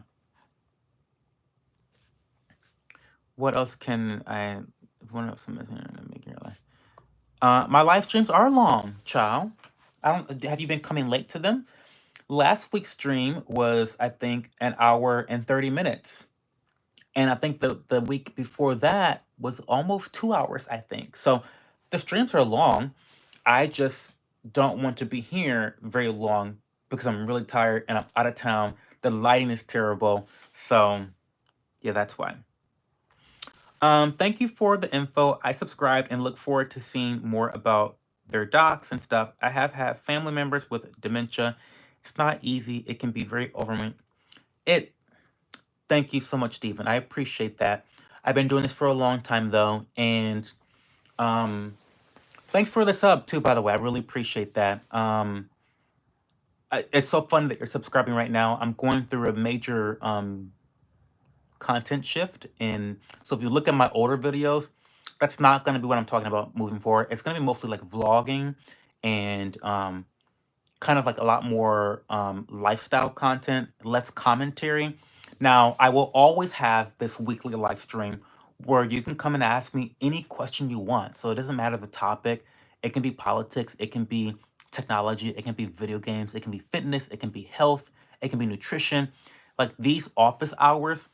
What else can I? What else am I missing to make your life? My live streams are long, child. I don't. Have you been coming late to them? Last week's stream was, I think, an hour and 30 minutes, and I think the week before that was almost 2 hours. I think so. The streams are long. I just don't want to be here very long because I'm really tired and I'm out of town. The lighting is terrible. So, yeah, that's why. Thank you for the info. I subscribed and look forward to seeing more about their docs and stuff. I have had family members with dementia. It's not easy. It can be very overwhelming. It. Thank you so much, Stephen. I appreciate that. I've been doing this for a long time though, and um, thanks for the sub too. By the way, I really appreciate that. It's so fun that you're subscribing right now. I'm going through a major content shift, and so if you look at my older videos, that's not going to be what I'm talking about moving forward. It's going to be mostly like vlogging and kind of like a lot more lifestyle content, less commentary. Now, I will always have this weekly live stream where you can come and ask me any question you want. So it doesn't matter the topic. It can be politics, it can be technology, it can be video games, it can be fitness, it can be health, it can be nutrition. Like these office hours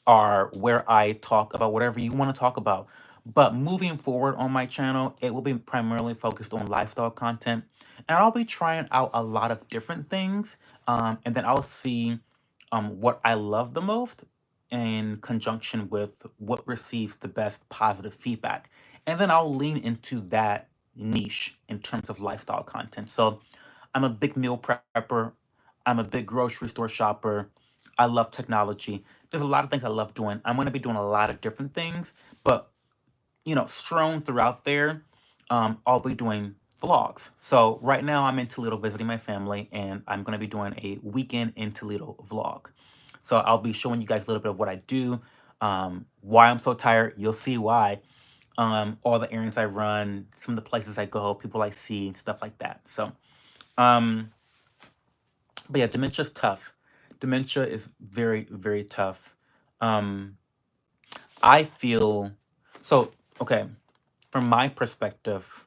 are where I talk about whatever you want to talk about. But moving forward on my channel, it will be primarily focused on lifestyle content. And I'll be trying out a lot of different things. And then I'll see what I love the most in conjunction with what receives the best positive feedback. And then I'll lean into that niche in terms of lifestyle content. So I'm a big meal prepper. I'm a big grocery store shopper. I love technology. There's a lot of things I love doing. I'm going to be doing a lot of different things, but strewn throughout there, I'll be doing vlogs. So right now I'm in Toledo visiting my family, and I'm going to be doing a weekend in Toledo vlog. So I'll be showing you guys a little bit of what I do, why I'm so tired. You'll see why. All the errands I run, some of the places I go, people I see, and stuff like that. So, um, but yeah, dementia's tough. Dementia is very, very tough. Um, I feel so. Okay, from my perspective,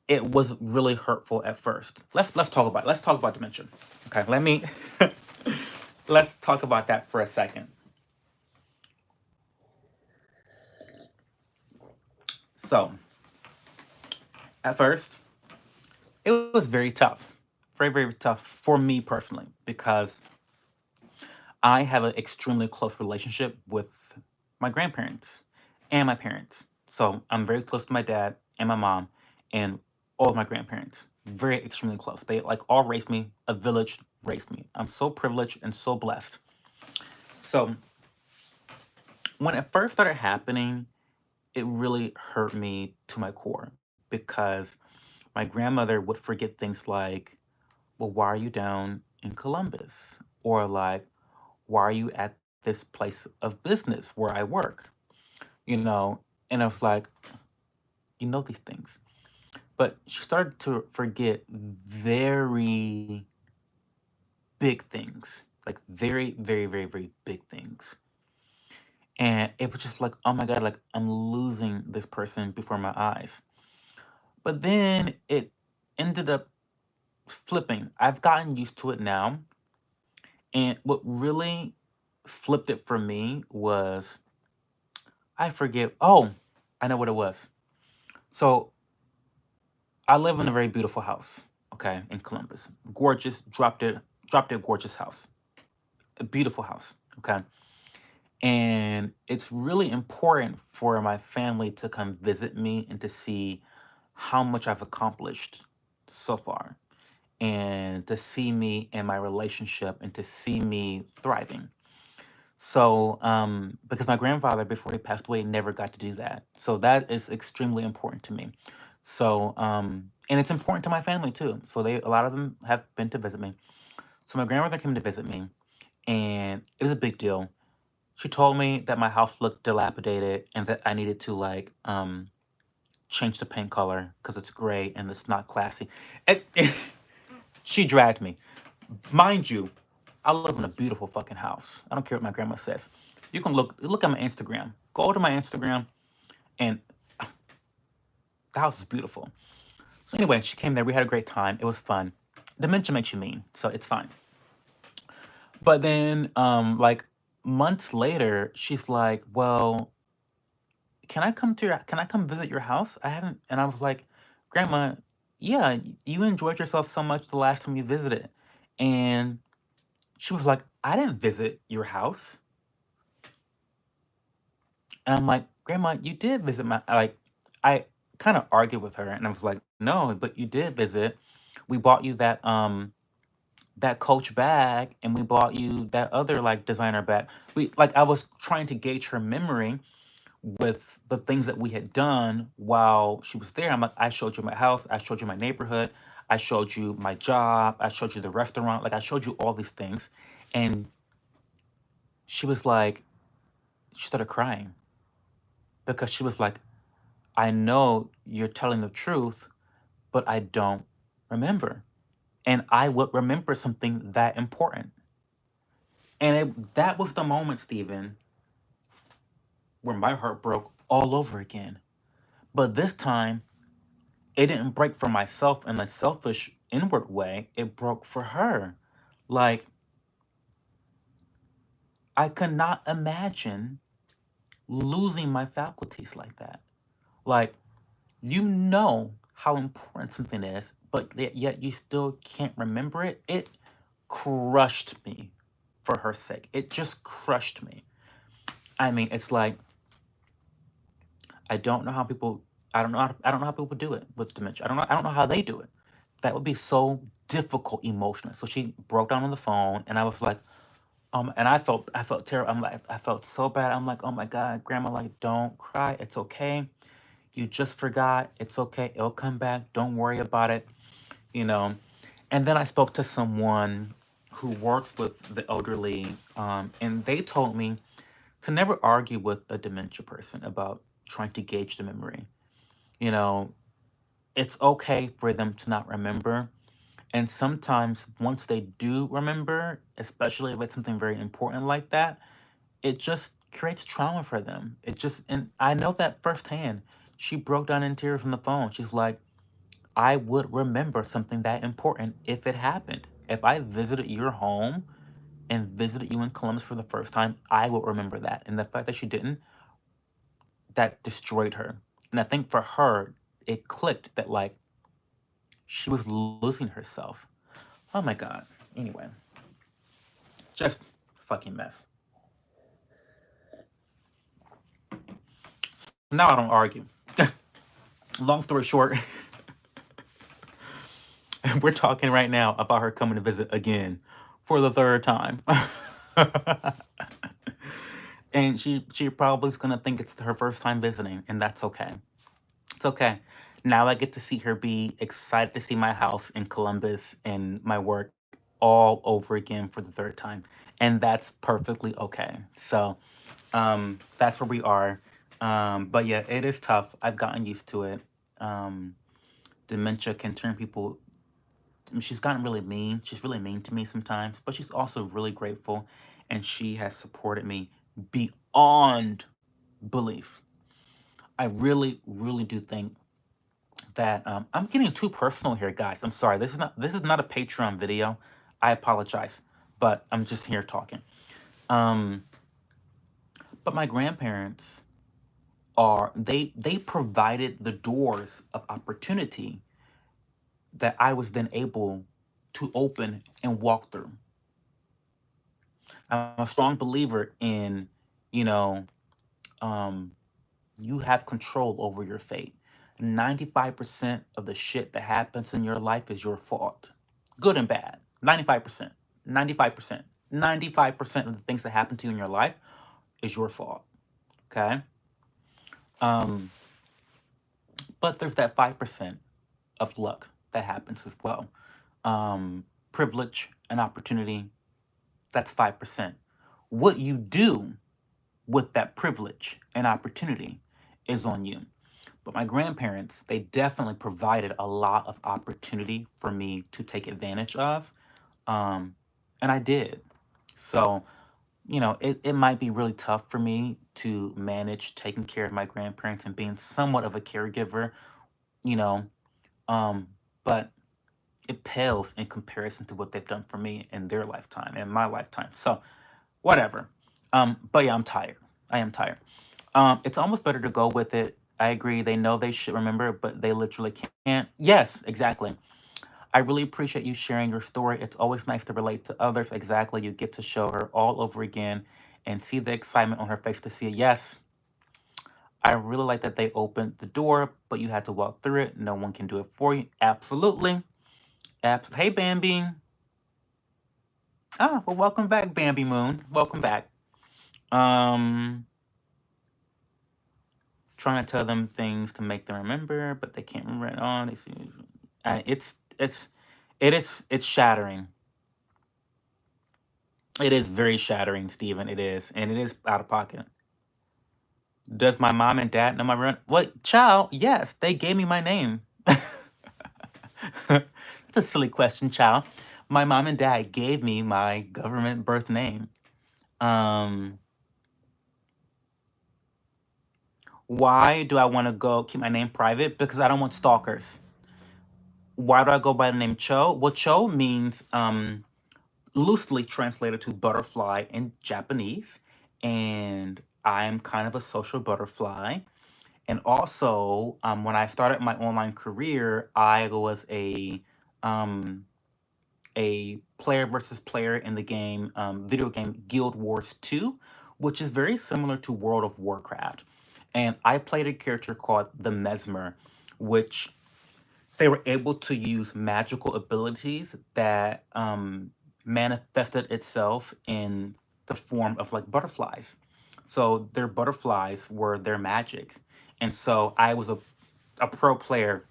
it was really hurtful at first. Let's talk about it. Let's talk about dementia. Okay, let me let's talk about that for a second. So, at first, it was very tough, very very tough for me personally because I have an extremely close relationship with my grandparents and my parents. So I'm very close to my dad and my mom and all of my grandparents. Very extremely close. They like all raised me. A village raised me. I'm so privileged and so blessed. So when it first started happening, it really hurt me to my core because my grandmother would forget things like, well, why are you down in Columbus? Or like, why are you at this place of business where I work? And I was like, these things. But she started to forget very big things, like very, very, very, very big things. And it was just like, oh my God, like I'm losing this person before my eyes. But then it ended up flipping. I've gotten used to it now. And what really flipped it for me was I forget. Oh, I know what it was. So I live in a very beautiful house, okay, in Columbus. Gorgeous, dropped dead gorgeous house. A beautiful house, okay? And it's really important for my family to come visit me and to see how much I've accomplished so far and to see me in my relationship and to see me thriving. So, because my grandfather, before he passed away, never got to do that. So that is extremely important to me. So, and it's important to my family too. So a lot of them have been to visit me. So my grandmother came to visit me, and it was a big deal. She told me that my house looked dilapidated and that I needed to like change the paint color because it's gray and it's not classy. She dragged me. Mind you, I live in a beautiful fucking house. I don't care what my grandma says. You can look at my Instagram. Go to my Instagram, and the house is beautiful. So anyway, she came there. We had a great time. It was fun. Dementia makes you mean, so it's fine. But then, like months later, she's like, "Well, can I come visit your house? I haven't." And I was like, "Grandma, yeah, you enjoyed yourself so much the last time you visited." And she was like, "I didn't visit your house." And I'm like, "Grandma, you did visit my like." I kind of argued with her, and I was like, "No, but you did visit. We bought you that Coach bag, and we bought you that other like designer bag." We like I was trying to gauge her memory with the things that we had done while she was there. I'm like, I showed you my house, I showed you my neighborhood, I showed you my job, I showed you the restaurant, like I showed you all these things. And she was like, she started crying because she was like, I know you're telling the truth, but I don't remember. And I would remember something that important. And that was the moment, Stephen, where my heart broke all over again. But this time, it didn't break for myself in a selfish, inward way. It broke for her. Like, I could not imagine losing my faculties like that. Like, you know how important something is, but yet you still can't remember it. It crushed me for her sake. It just crushed me. I mean, it's like I don't know how people I don't know how people do it with dementia. I don't know how they do it. That would be so difficult emotionally. So she broke down on the phone and I was like, And I felt terrible. I felt so bad. I'm like, oh my God, grandma, like, don't cry. It's okay. You just forgot. It's okay. It'll come back. Don't worry about it. You know. And then I spoke to someone who works with the elderly, and they told me to never argue with a dementia person about trying to gauge the memory. You know, it's okay for them to not remember. And sometimes once they do remember, especially if it's something very important like that, it just creates trauma for them. And I know that firsthand. She broke down in tears on the phone. She's like, I would remember something that important if it happened. If I visited your home and visited you in Columbus for the first time, I will remember that. And the fact that she didn't, that destroyed her. And I think for her, it clicked that like she was losing herself. Oh my God. Anyway, just fucking mess. Now I don't argue. Long story short, we're talking right now about her coming to visit again for the third time. And she probably is gonna think it's her first time visiting, and that's okay. It's okay. Now I get to see her be excited to see my house in Columbus and my work all over again for the third time. And that's perfectly okay. So that's where we are. But yeah, it is tough. I've gotten used to it. Um, Dementia can turn people. I mean, she's gotten really mean. She's really mean to me sometimes, but she's also really grateful, and she has supported me beyond belief. I really, really do think that I'm getting too personal here, guys. I'm sorry. This is not a Patreon video. I apologize, but I'm just here talking. Um, but my grandparents they provided the doors of opportunity that I was then able to open and walk through. I'm a strong believer in, you know, um, you have control over your fate. 95% of the shit that happens in your life is your fault, good and bad. 95%, 95%, 95% of the things that happen to you in your life is your fault. Okay. Um, but there's that 5% of luck that happens as well. Privilege and opportunity, that's 5%. What you do with that privilege and opportunity is on you. But my grandparents, they definitely provided a lot of opportunity for me to take advantage of. Um, and I did. So, it might be really tough for me to manage taking care of my grandparents and being somewhat of a caregiver, you know, um, but it pales in comparison to what they've done for me in their lifetime and my lifetime. So, whatever. But yeah, I'm tired. I am tired. It's almost better to go with it. I agree. They know they should remember, but they literally can't. Yes, exactly. I really appreciate you sharing your story. It's always nice to relate to others. Exactly. You get to show her all over again and see the excitement on her face to see it. Yes, I really like that they opened the door, but you had to walk through it. No one can do it for you. Absolutely. Hey, Bambi. Ah, well, welcome back, Bambi Moon. Welcome back. Um, Trying to tell them things to make them remember, but they can't remember it all. They see, it's it's shattering. It is very shattering, Stephen. It is, and it is out of pocket. Does my mom and dad know my run? What, child? Yes, they gave me my name. That's a silly question, child. My mom and dad gave me my government birth name. Um, why do I want to go keep my name private? Because I don't want stalkers. Why do I go by the name Cho? Well, Cho means loosely translated to butterfly in Japanese, and I'm kind of a social butterfly. And also, when I started my online career, I was um, a player versus player in the game, video game Guild Wars 2, which is very similar to World of Warcraft. And I played a character called the Mesmer, which they were able to use magical abilities that manifested itself in the form of like butterflies. So their butterflies were their magic. And so I was a pro player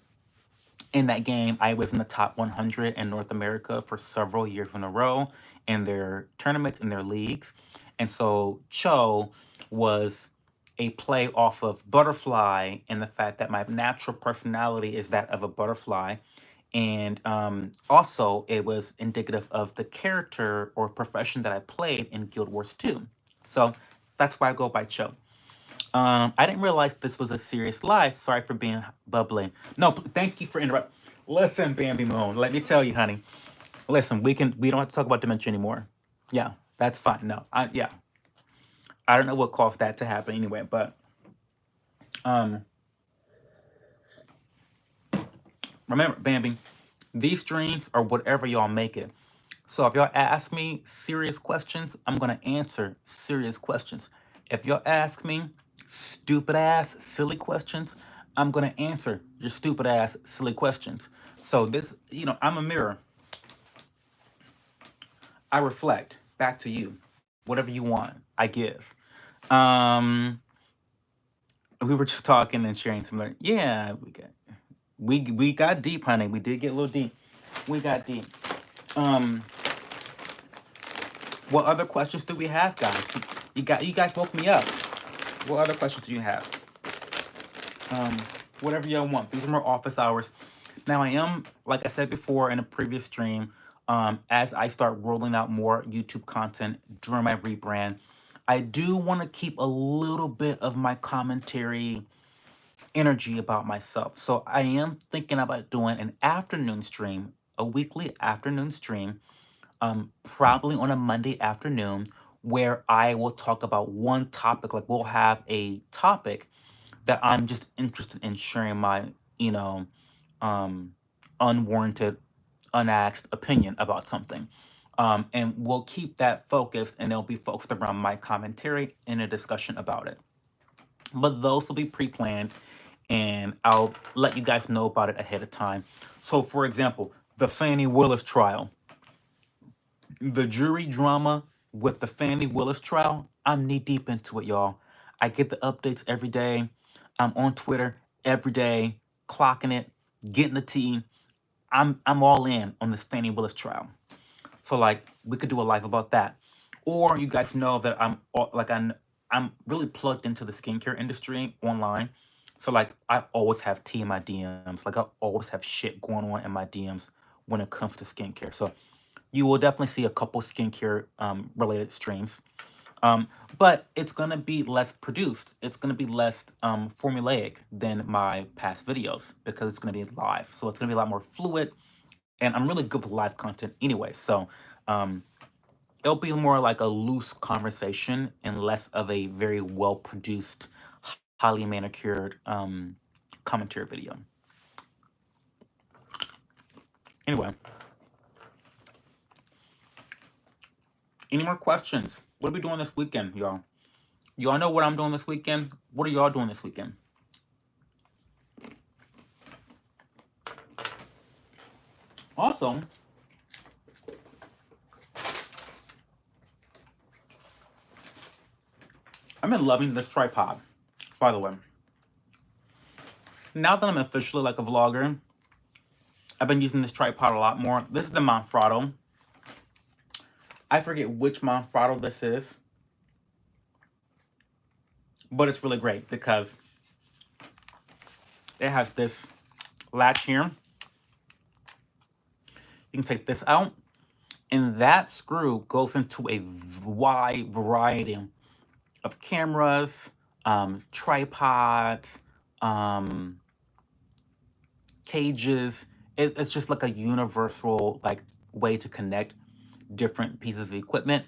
in that game. I was in the top 100 in North America for several years in a row in their tournaments, in their leagues. And so Cho was a play off of butterfly and the fact that my natural personality is that of a butterfly. And also, it was indicative of the character or profession that I played in Guild Wars 2. So that's why I go by Cho. I didn't realize this was a serious live. Sorry for being bubbly. No, thank you for interrupting. Listen, Bambi Moon, let me tell you, honey. Listen, we don't have to talk about dementia anymore. Yeah, that's fine. No, yeah, I don't know what caused that to happen anyway, but um, remember, Bambi, these streams are whatever y'all make it. So if y'all ask me serious questions, I'm gonna answer serious questions. If y'all ask me stupid ass silly questions, I'm gonna answer your stupid ass silly questions. So this, I'm a mirror. I reflect back to you. Whatever you want, I give. Um, we were just talking and sharing some. Yeah, we got deep, honey. We did get a little deep. We got deep. Um, what other questions do we have, guys? You guys woke me up. What other questions do you have? Um, whatever y'all want. These are more office hours. Now I am, like I said before in a previous stream, as I start rolling out more YouTube content during my rebrand, I do want to keep a little bit of my commentary energy about myself. So I am thinking about doing an afternoon stream, a weekly afternoon stream, probably on a Monday afternoon, where I will talk about one topic. Like we'll have a topic that I'm just interested in sharing my, you know, um, unwarranted, unasked opinion about something. And we'll keep that focused and it'll be focused around my commentary and a discussion about it. But those will be pre planned and I'll let you guys know about it ahead of time. So, for example, the Fannie Willis trial, the jury drama with the Fannie Willis trial, I'm knee deep into it, y'all. I get the updates every day. I'm on Twitter every day, clocking it, getting the tea. I'm all in on this Fannie Willis trial. So like we could do a live about that. Or you guys know that I'm really plugged into the skincare industry online. So like I always have tea in my DMs. Like I always have shit going on in my DMs when it comes to skincare. So you will definitely see a couple skincare related streams. Um, but it's gonna be less produced. It's gonna be less formulaic than my past videos because it's gonna be live. So it's gonna be a lot more fluid, and I'm really good with live content anyway. So um, it'll be more like a loose conversation and less of a very well produced, highly manicured commentary video. Anyway, any more questions? What are we doing this weekend, y'all? Y'all know what I'm doing this weekend? What are y'all doing this weekend? Also, I've been loving this tripod, by the way. Now that I'm officially like a vlogger, I've been using this tripod a lot more. This is the Manfrotto. I forget which Manfrotto this is, but it's really great because it has this latch here. You can take this out, and that screw goes into a wide variety of cameras, tripods, um, cages. It's just like a universal like way to connect different pieces of equipment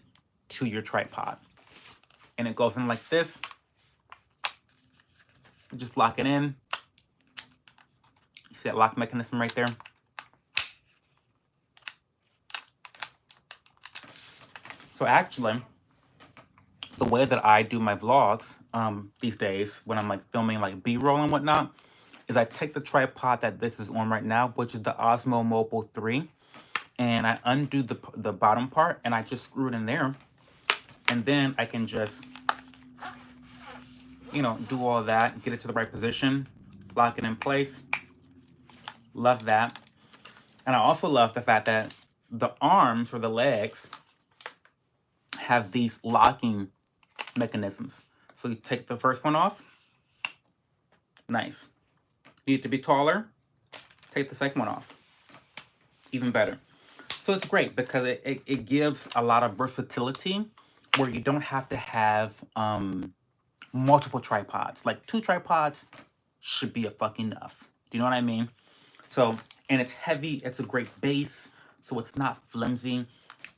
to your tripod. And it goes in like this. You just lock it in. You see that lock mechanism right there? So actually, the way that I do my vlogs these days when I'm like filming like B-roll and whatnot is I take the tripod that this is on right now, which is the Osmo Mobile 3, and I undo the bottom part and I just screw it in there. And then I can just, do all that, get it to the right position, lock it in place. Love that. And I also love the fact that the arms or the legs have these locking mechanisms. So you take the first one off. Nice. Need it to be taller. Take the second one off. Even better. So it's great because it gives a lot of versatility where you don't have to have multiple tripods. Like 2 tripods should be a fucking enough. Do you know what I mean? So, and it's heavy. It's a great base. So it's not flimsy.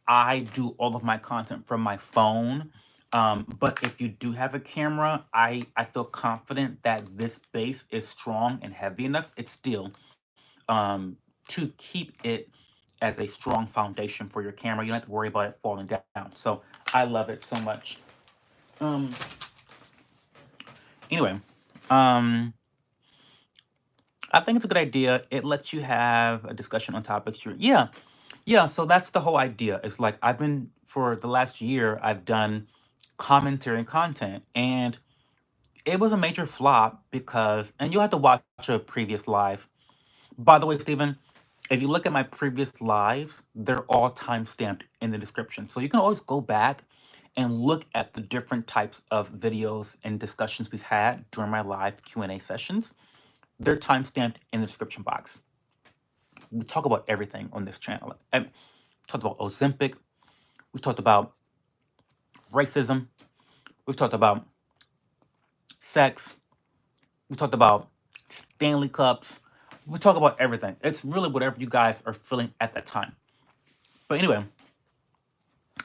I do all of my content from my phone. But if you do have a camera, I feel confident that this base is strong and heavy enough. It's still to keep it as a strong foundation for your camera. You don't have to worry about it falling down. So I love it so much. Um, anyway, um, I think it's a good idea. It lets you have a discussion on topics yeah, so that's the whole idea. It's like I've been for the last year I've done commentary and content, and it was a major flop because and you'll have to watch a previous live. By the way, Stephen, if you look at my previous lives, they're all time stamped in the description. So you can always go back and look at the different types of videos and discussions we've had during my live Q&A sessions. They're time stamped in the description box. We talk about everything on this channel. We talked about Ozempic. We've talked about racism. We've talked about sex. We talked about Stanley Cups. We talk about everything. It's really whatever you guys are feeling at that time. But anyway,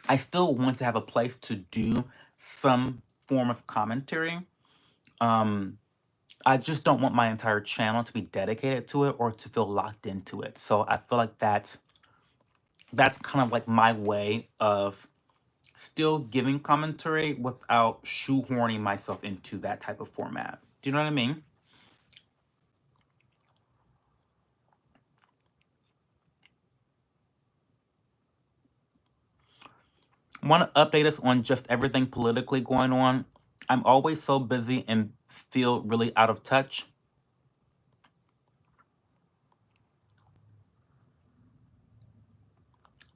I still want to have a place to do some form of commentary. Um, I just don't want my entire channel to be dedicated to it or to feel locked into it. So I feel like that's kind of like my way of still giving commentary without shoehorning myself into that type of format. Do you know what I mean? Want to update us on just everything politically going on? I'm always so busy and feel really out of touch.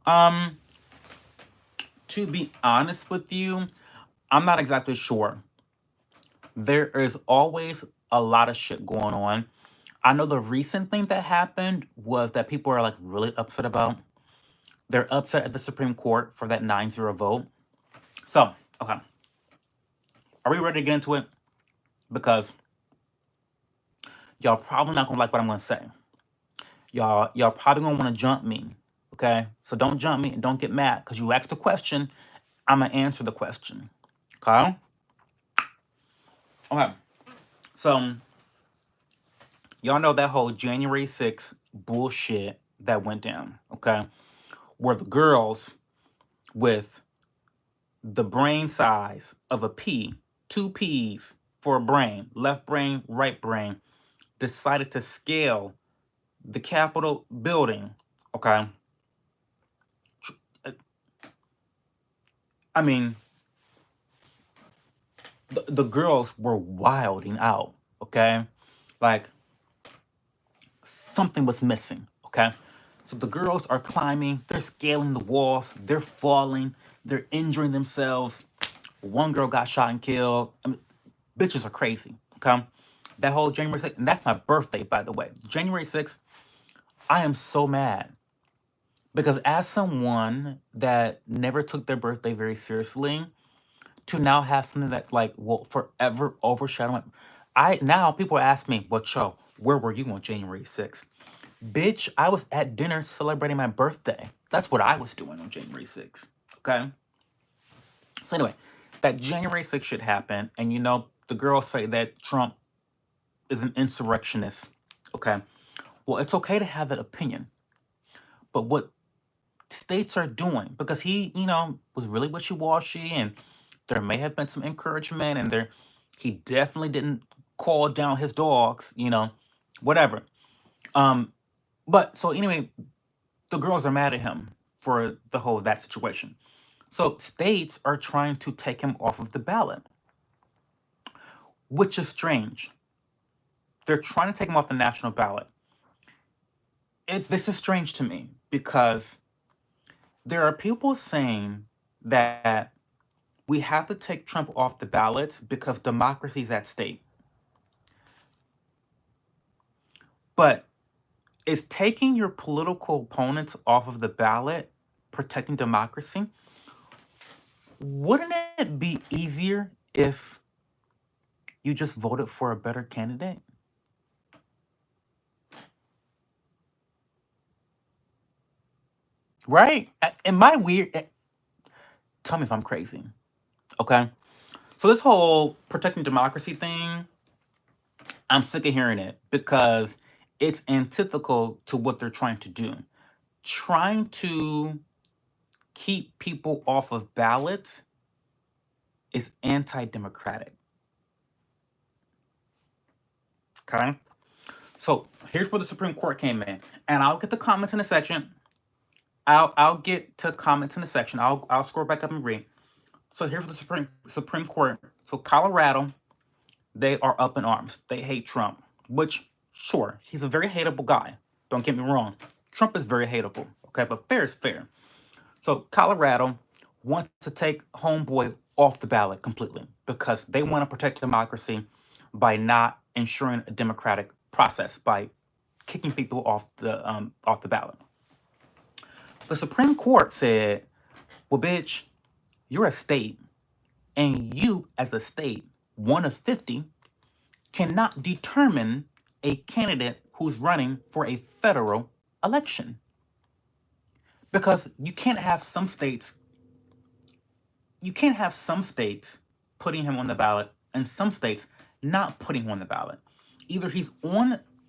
Um, to be honest with you, I'm not exactly sure. There is always a lot of shit going on. I know the recent thing that happened was that people are like really upset about. They're upset at the Supreme Court for that 9-0 vote. So, okay. Are we ready to get into it? Because y'all probably not gonna like what I'm gonna say. Y'all probably gonna wanna jump me. Okay? So don't jump me and don't get mad because you asked a question. I'm gonna answer the question. Okay? Okay. So y'all know that whole January 6th bullshit that went down, okay? Where the girls with the brain size of a pea, 2 peas for a brain, left brain, right brain, decided to scale the Capitol building, okay? Uh, I mean, the girls were wilding out, okay? Like, something was missing, okay? So the girls are climbing, they're scaling the walls, they're falling, they're injuring themselves. One girl got shot and killed. I mean, bitches are crazy, okay? That whole January 6th, and that's my birthday, by the way. January 6th, I am so mad because as someone that never took their birthday very seriously, to now have something that's like will forever overshadow my, I now people ask me, well, Cho, where were you on January 6th? Bitch, I was at dinner celebrating my birthday. That's what I was doing on January 6th. Okay? So anyway, that January 6th shit happened, and the girls say that Trump is an insurrectionist. Okay. Well, it's okay to have that opinion. But what states are doing, because he, was really wishy-washy, and there may have been some encouragement, and he definitely didn't call down his dogs, whatever. Um, but so anyway, the girls are mad at him for the whole that situation. So states are trying to take him off of the ballot, which is strange. They're trying to take him off the national ballot. This is strange to me because there are people saying that we have to take Trump off the ballots because democracy is at stake. But is taking your political opponents off of the ballot protecting democracy? Wouldn't it be easier if you just voted for a better candidate? Right? Am I weird? Tell me if I'm crazy. Okay. So this whole protecting democracy thing, I'm sick of hearing it because it's antithetical to what they're trying to do. Trying to keep people off of ballots is anti-democratic. Okay? So here's where the Supreme Court came in. And I'll get the comments in a section. I'll get to comments in a section. I'll scroll back up and read. So here's what the Supreme Court. So Colorado, they are up in arms. They hate Trump, which sure, he's a very hateable guy. Don't get me wrong. Trump is very hateable. Okay, but fair is fair. So Colorado wants to take homeboy off the ballot completely because they want to protect democracy by not ensuring a democratic process by kicking people off the ballot. The Supreme Court said, "Well, bitch, you're a state, and you, as a state, one of 50, cannot determine a candidate who's running for a federal election because you can't have some states putting him on the ballot and some states not putting him on the ballot. Either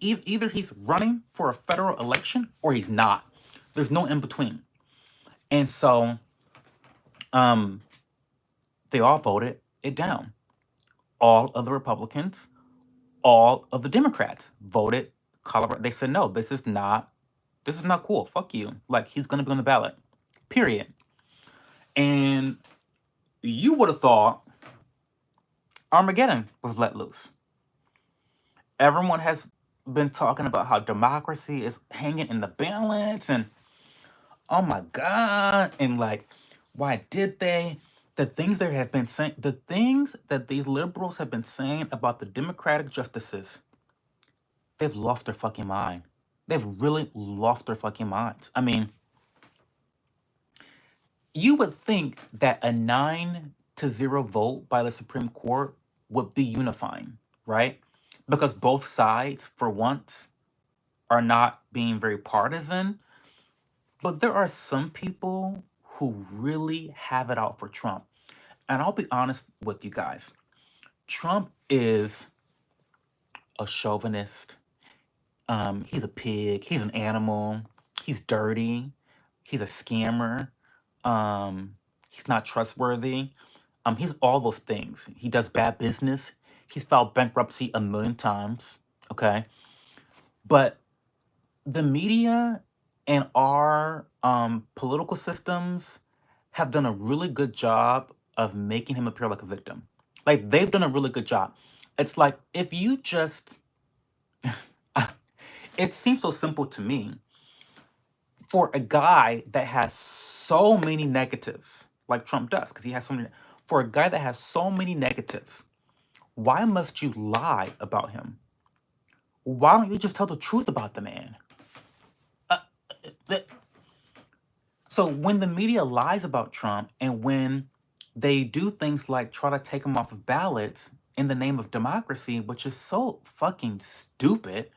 either he's running for a federal election or he's not. There's no in between. And so um they all voted it down. All of the Republicans, all of the Democrats voted Colorado. They said no, this is not cool. Fuck you. Like he's gonna be on the ballot. Period. And you would have thought Armageddon was let loose. Everyone has been talking about how democracy is hanging in the balance and oh my god and like why did they the things that these liberals have been saying about the democratic justices, they've lost their fucking mind. They've really lost their fucking minds. I mean, you would think that a 9-0 vote by the Supreme Court would be unifying, right? Because both sides, for once, are not being very partisan. But there are some people who really have it out for Trump. And I'll be honest with you guys. Trump is a chauvinist. He's a pig. He's an animal. He's dirty. He's a scammer. He's not trustworthy. He's all those things. He does bad business. He's filed bankruptcy a million times. Okay. But the media and our political systems have done a really good job of making him appear like a victim. Like they've done a really good job. It's like if you just, it seems so simple to me for a guy that has so many negatives, like Trump does, because he has so many. For a guy that has so many negatives, why must you lie about him? Why don't you just tell the truth about the man? The- So when the media lies about Trump and when they do things like try to take him off of ballots in the name of democracy, which is so fucking stupid,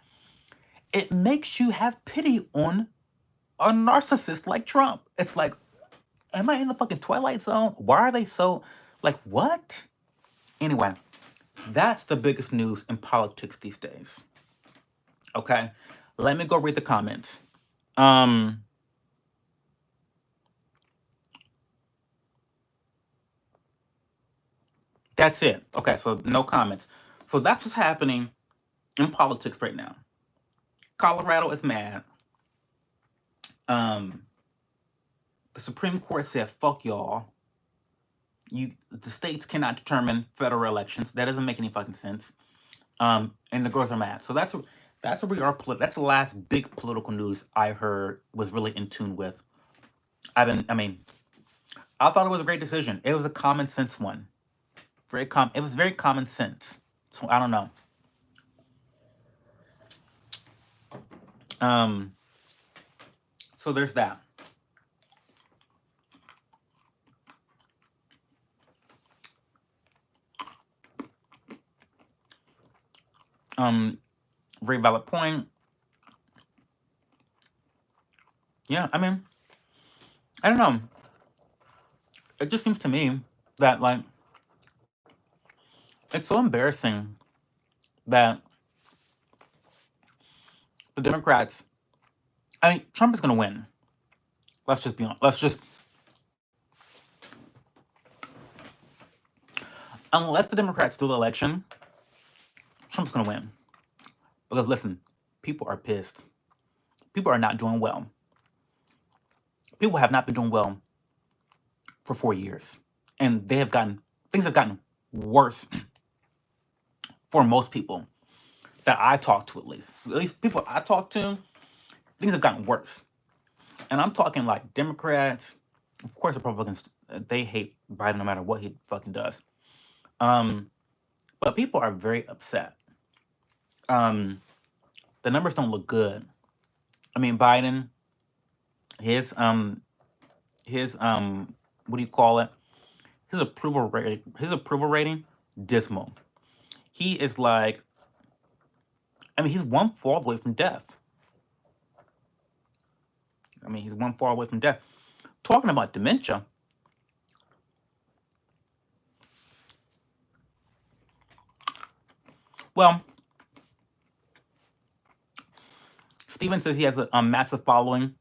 it makes you have pity on a narcissist like Trump. It's like, am I in the fucking Twilight Zone? Why are they so like what? Anyway, that's the biggest news in politics these days. Okay. Let me go read the comments. Um That's it. Okay, so no comments. So that's what's happening in politics right now. Colorado is mad. Um, the Supreme Court said, "Fuck y'all." the states cannot determine federal elections. That doesn't make any fucking sense. And the girls are mad. So that's where we are. That's the last big political news I heard was really in tune with. I mean, I thought it was a great decision. It was a common sense one. It was very common sense. So I don't know. Um, so there's that. Very valid point. Yeah, I mean, I don't know. It just seems to me that like it's so embarrassing that the Democrats. I mean, Trump is going to win. Let's just be honest. Unless the Democrats steal the election, Trump's going to win. Because listen, people are pissed. People are not doing well. People have not been doing well for 4 years, and things have gotten worse for most people that I talk to. At least people I talk to, things have gotten worse. And I'm talking like Democrats, of course, Republicans. They hate Biden no matter what he fucking does. But people are very upset. The numbers don't look good. I mean, Biden, his what do you call it? His approval rating, dismal. He is like, I mean, he's one fall away from death. He's one fall away from death. Talking about dementia. Well, Steven says he has a massive following.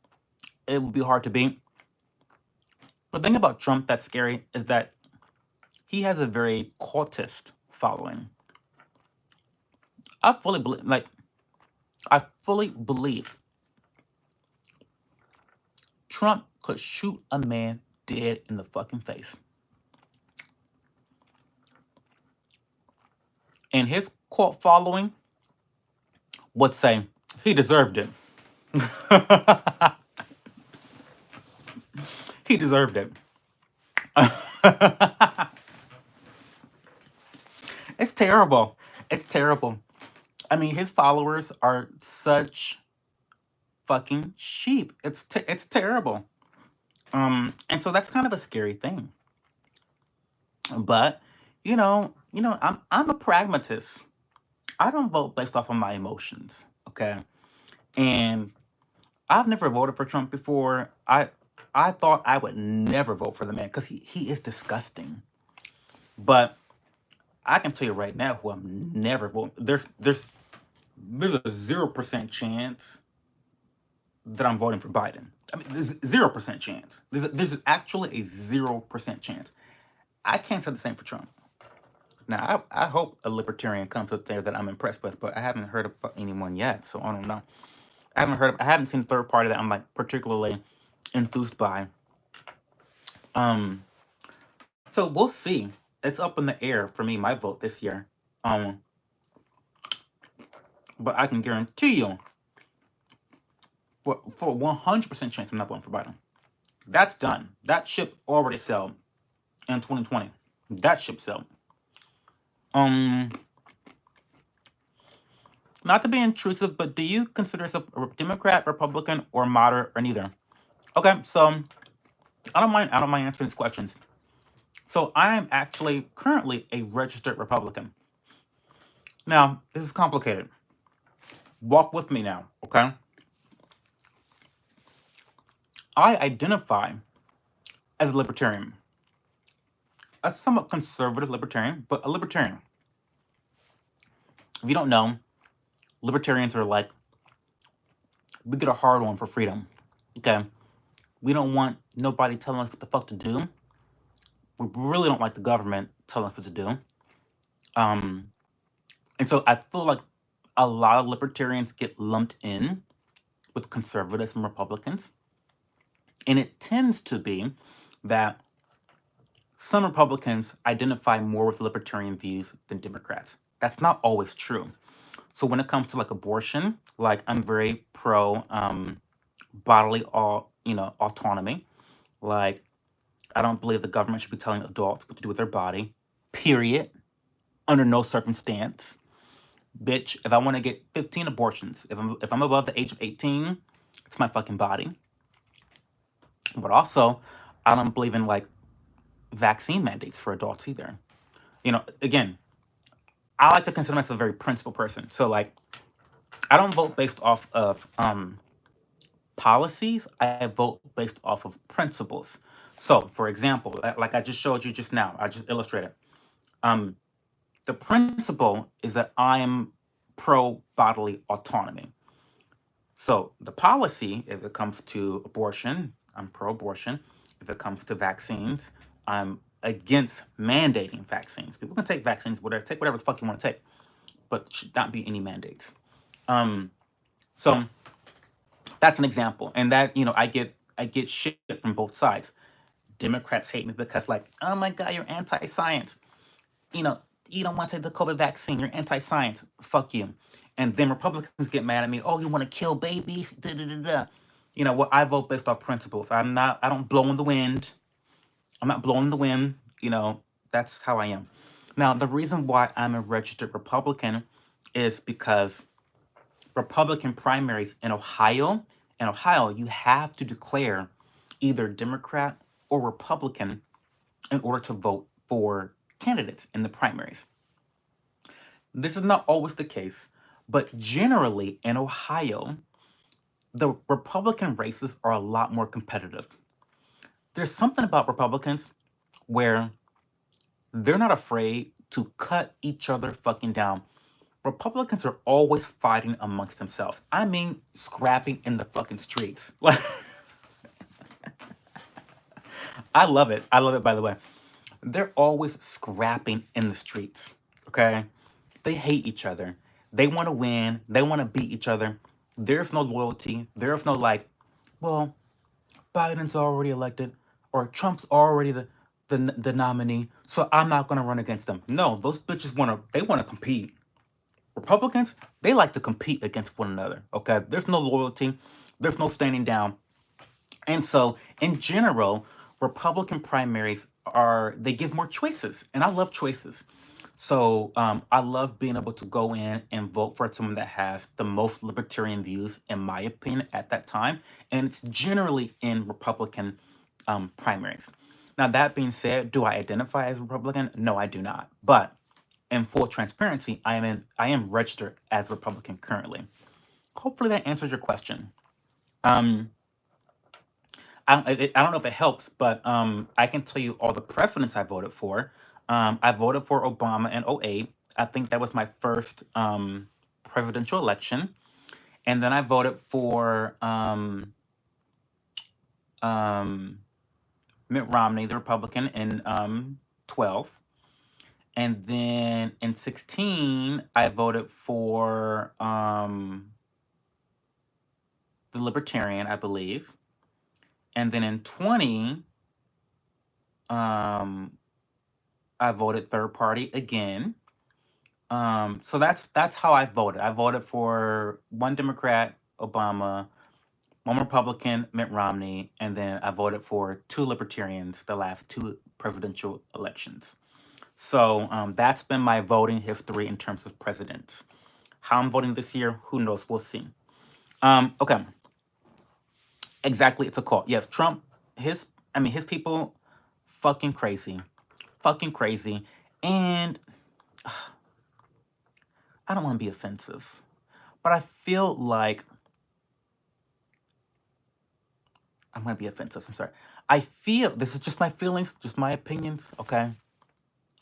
It would be hard to beat. The thing about Trump that's scary is that he has a very cultist following. I fully believe Trump could shoot a man dead in the fucking face. And his cult following would say he deserved it. He deserved it. It's terrible. It's terrible. I mean, his followers are such fucking sheep. It's terrible. And so that's kind of a scary thing. But I'm a pragmatist. I don't vote based off of my emotions. Okay, and I've never voted for Trump before. I thought I would never vote for the man because he is disgusting. But I can tell you right now who I'm never voting. There's a 0% chance that I'm voting for Biden. I mean, there's 0% chance. There's actually a 0% chance. I can't say the same for Trump. Now, I hope a libertarian comes up there that I'm impressed with, but I haven't heard of anyone yet, so I don't know. I haven't seen a third party that I'm like particularly enthused by. So we'll see. It's up in the air for me, my vote this year. But I can guarantee you, for 100% chance, I'm not voting for Biden. That's done. That ship already sailed in 2020. That ship sailed. Not to be intrusive, but do you consider yourself a Democrat, Republican, or moderate, or neither? Okay, so I don't mind answering these questions. So I am actually currently a registered Republican. Now, this is complicated. Walk with me now, okay? I identify as a libertarian. A somewhat conservative libertarian, but a libertarian. If you don't know, libertarians are like, we get a hard one for freedom. Okay? We don't want nobody telling us what the fuck to do. We really don't like the government telling us what to do. And so I feel like a lot of libertarians get lumped in with conservatives and Republicans. And it tends to be that some Republicans identify more with libertarian views than Democrats. That's not always true. So when it comes to like abortion, like I'm very pro bodily autonomy. Like I don't believe the government should be telling adults what to do with their body. Period. Under no circumstance. Bitch, if I want to get 15 abortions, if I'm above the age of 18, it's my fucking body. But also, I don't believe in like vaccine mandates for adults either. Again, I like to consider myself a very principled person. So like I don't vote based off of policies. I vote based off of principles. So, for example, like I just showed you just now, I just illustrated. Um, the principle is that I am pro bodily autonomy. So the policy, if it comes to abortion, I'm pro-abortion. If it comes to vaccines, I'm against mandating vaccines. People can take vaccines, whatever, take whatever the fuck you want to take, but should not be any mandates. Um, so that's an example, and that I get shit from both sides. Democrats hate me because like, oh my god, you're anti-science. You know, you don't want to take the COVID vaccine. You're anti-science. Fuck you. And then Republicans get mad at me. Oh, you want to kill babies? Da, da, da, da. Well, I vote based off principles. I don't blow in the wind. I'm not blowing in the wind. That's how I am. Now, the reason why I'm a registered Republican is because Republican primaries in Ohio, you have to declare either Democrat or Republican in order to vote for candidates in the primaries. This is not always the case, but generally in Ohio, the Republican races are a lot more competitive. There's something about Republicans where they're not afraid to cut each other fucking down. Republicans are always fighting amongst themselves. I mean, scrapping in the fucking streets. Like, I love it. I love it, by the way. They're always scrapping in the streets. Okay? They hate each other. They want to win. They want to beat each other. There's no loyalty. There's no like, well, Biden's already elected or Trump's already the nominee, so I'm not gonna run against them. No, those bitches want to compete. Republicans, they like to compete against one another. Okay, there's no loyalty, there's no standing down, and so in general, Republican primaries they give more choices, and I love choices. So I love being able to go in and vote for someone that has the most libertarian views, in my opinion, at that time. And it's generally in Republican primaries. Now, that being said, do I identify as Republican? No, I do not. But in full transparency, I am registered as a Republican currently. Hopefully that answers your question. Um, I don't know if it helps, but I can tell you all the presidents I voted for. I voted for Obama in '08. I think that was my first presidential election. And then I voted for um, Mitt Romney, the Republican, in 12. And then in 16, I voted for the Libertarian, I believe. And then in 20, um, I voted third party again. So that's how I voted. I voted for one Democrat, Obama, one Republican, Mitt Romney, and then I voted for two Libertarians the last two presidential elections. So that's been my voting history in terms of presidents. How I'm voting this year, who knows? We'll see. Okay, exactly. It's a call. Yes, Trump. His people, fucking crazy, and I don't want to be offensive, but I feel like I'm gonna be offensive. I'm sorry. I feel this is just my feelings, just my opinions. Okay,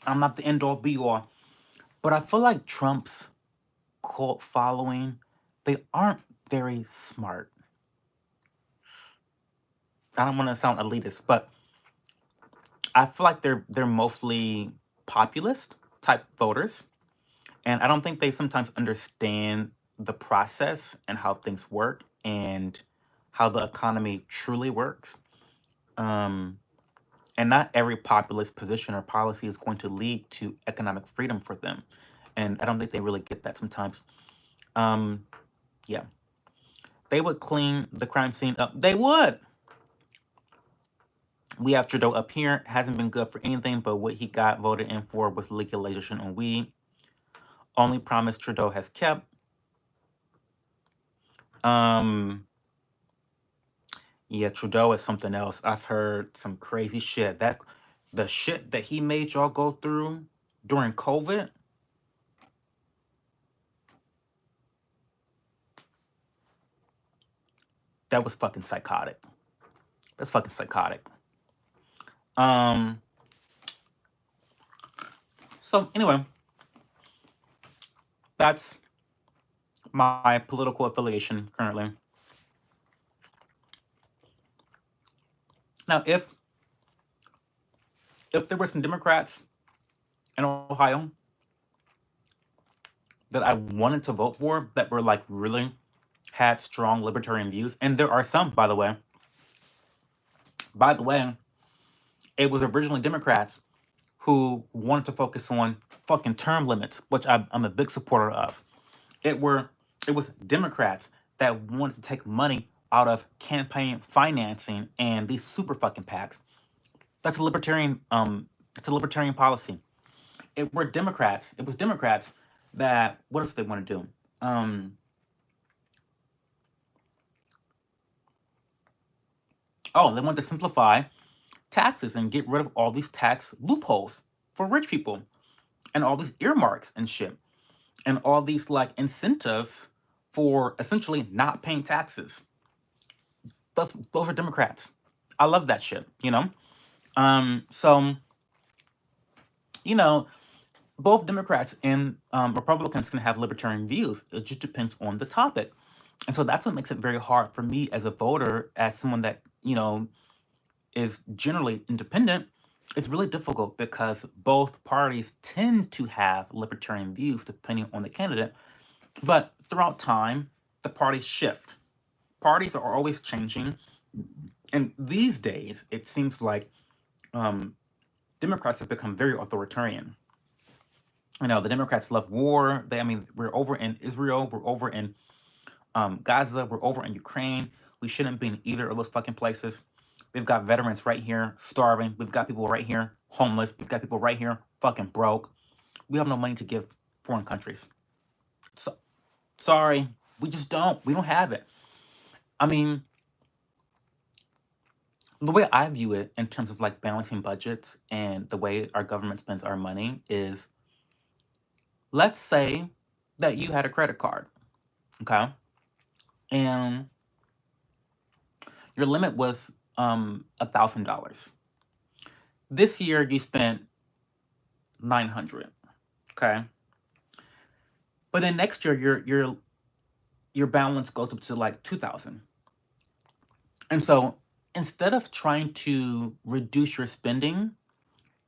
I'm not the end all be all, but I feel like Trump's cult following, they aren't very smart. I don't want to sound elitist, but I feel like they're mostly populist type voters, and I don't think they sometimes understand the process and how things work and how the economy truly works. Um, And not every populist position or policy is going to lead to economic freedom for them. And I don't think they really get that sometimes. Um, yeah. They would clean the crime scene up. They would. We have Trudeau up here. Hasn't been good for anything, but what he got voted in for was legalization on weed. Only promise Trudeau has kept. Yeah, Trudeau is something else. I've heard some crazy shit. The shit that he made y'all go through during COVID, that was fucking psychotic. That's fucking psychotic. So anyway, that's my political affiliation currently. Now, if there were some Democrats in Ohio that I wanted to vote for that were like really had strong libertarian views, and there are some, by the way. By the way, it was originally Democrats who wanted to focus on fucking term limits, which I'm a big supporter of. It was Democrats that wanted to take money out of campaign financing and these super fucking PACs. That's a libertarian policy. It was Democrats that, what else they want to do? They want to simplify taxes and get rid of all these tax loopholes for rich people and all these earmarks and shit and all these like incentives for essentially not paying taxes. Those are Democrats. I love that shit, you know? So, you know, both Democrats and Republicans can have libertarian views. It just depends on the topic. And so that's what makes it very hard for me as a voter, as someone that, is generally independent. It's really difficult because both parties tend to have libertarian views depending on the candidate. But throughout time, the parties shift. Parties are always changing. And these days, it seems like Democrats have become very authoritarian. The Democrats love war. We're over in Israel. We're over in Gaza. We're over in Ukraine. We shouldn't be in either of those fucking places. We've got veterans right here starving. We've got people right here homeless. We've got people right here fucking broke. We have no money to give foreign countries. So, sorry, we just don't. We don't have it. The way I view it in terms of like balancing budgets and the way our government spends our money is, let's say that you had a credit card, okay? And your limit was $1,000. This year you spent 900, okay? But then next year your balance goes up to like 2,000. And so instead of trying to reduce your spending,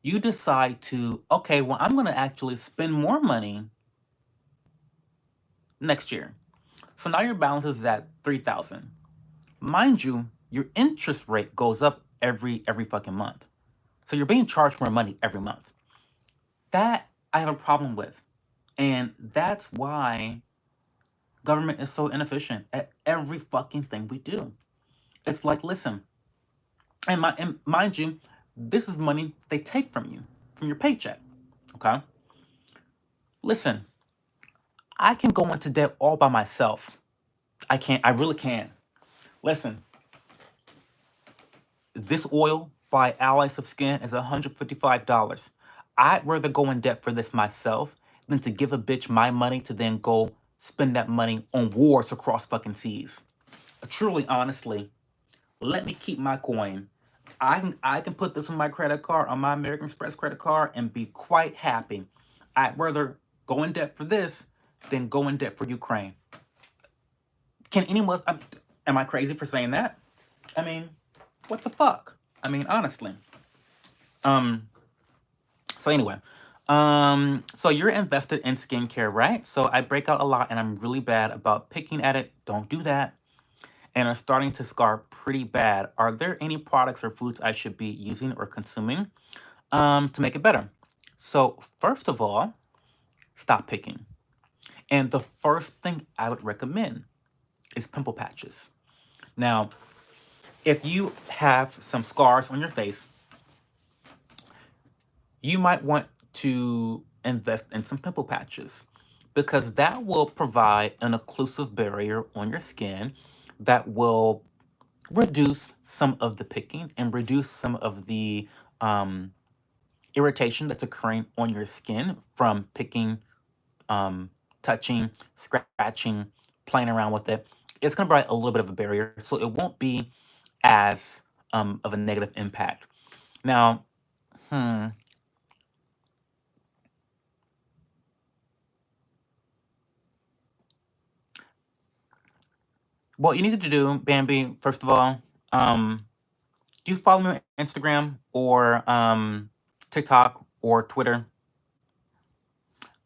you decide to, okay, well, I'm going to actually spend more money next year. So now your balance is at 3,000. Mind you, your interest rate goes up every fucking month. So you're being charged more money every month. That I have a problem with. And that's why government is so inefficient at every fucking thing we do. It's like, listen, and mind you, this is money they take from you, from your paycheck. Okay? Listen, I can go into debt all by myself. I really can. Listen, this oil by Allies of Skin is $155. I'd rather go in debt for this myself than to give a bitch my money to then go spend that money on wars across fucking seas. Truly, honestly, let me keep my coin. I can put this on my credit card, on my American Express credit card, and be quite happy. I'd rather go in debt for this than go in debt for Ukraine. Can anyone? Am I crazy for saying that? What the fuck? Honestly. So anyway, so you're invested in skincare, right? So I break out a lot, and I'm really bad about picking at it. Don't do that. and are starting to scar pretty bad, are there any products or foods I should be using or consuming to make it better? So, first of all, stop picking. And the first thing I would recommend is pimple patches. Now, if you have some scars on your face, you might want to invest in some pimple patches because that will provide an occlusive barrier on your skin that will reduce some of the picking and reduce some of the um, irritation that's occurring on your skin from picking, um, touching, scratching, playing around with it. It's going to provide a little bit of a barrier, so it won't be as of a negative impact. Now, hmm, what you need to do, Bambi, first of all, do you follow me on Instagram or TikTok or Twitter?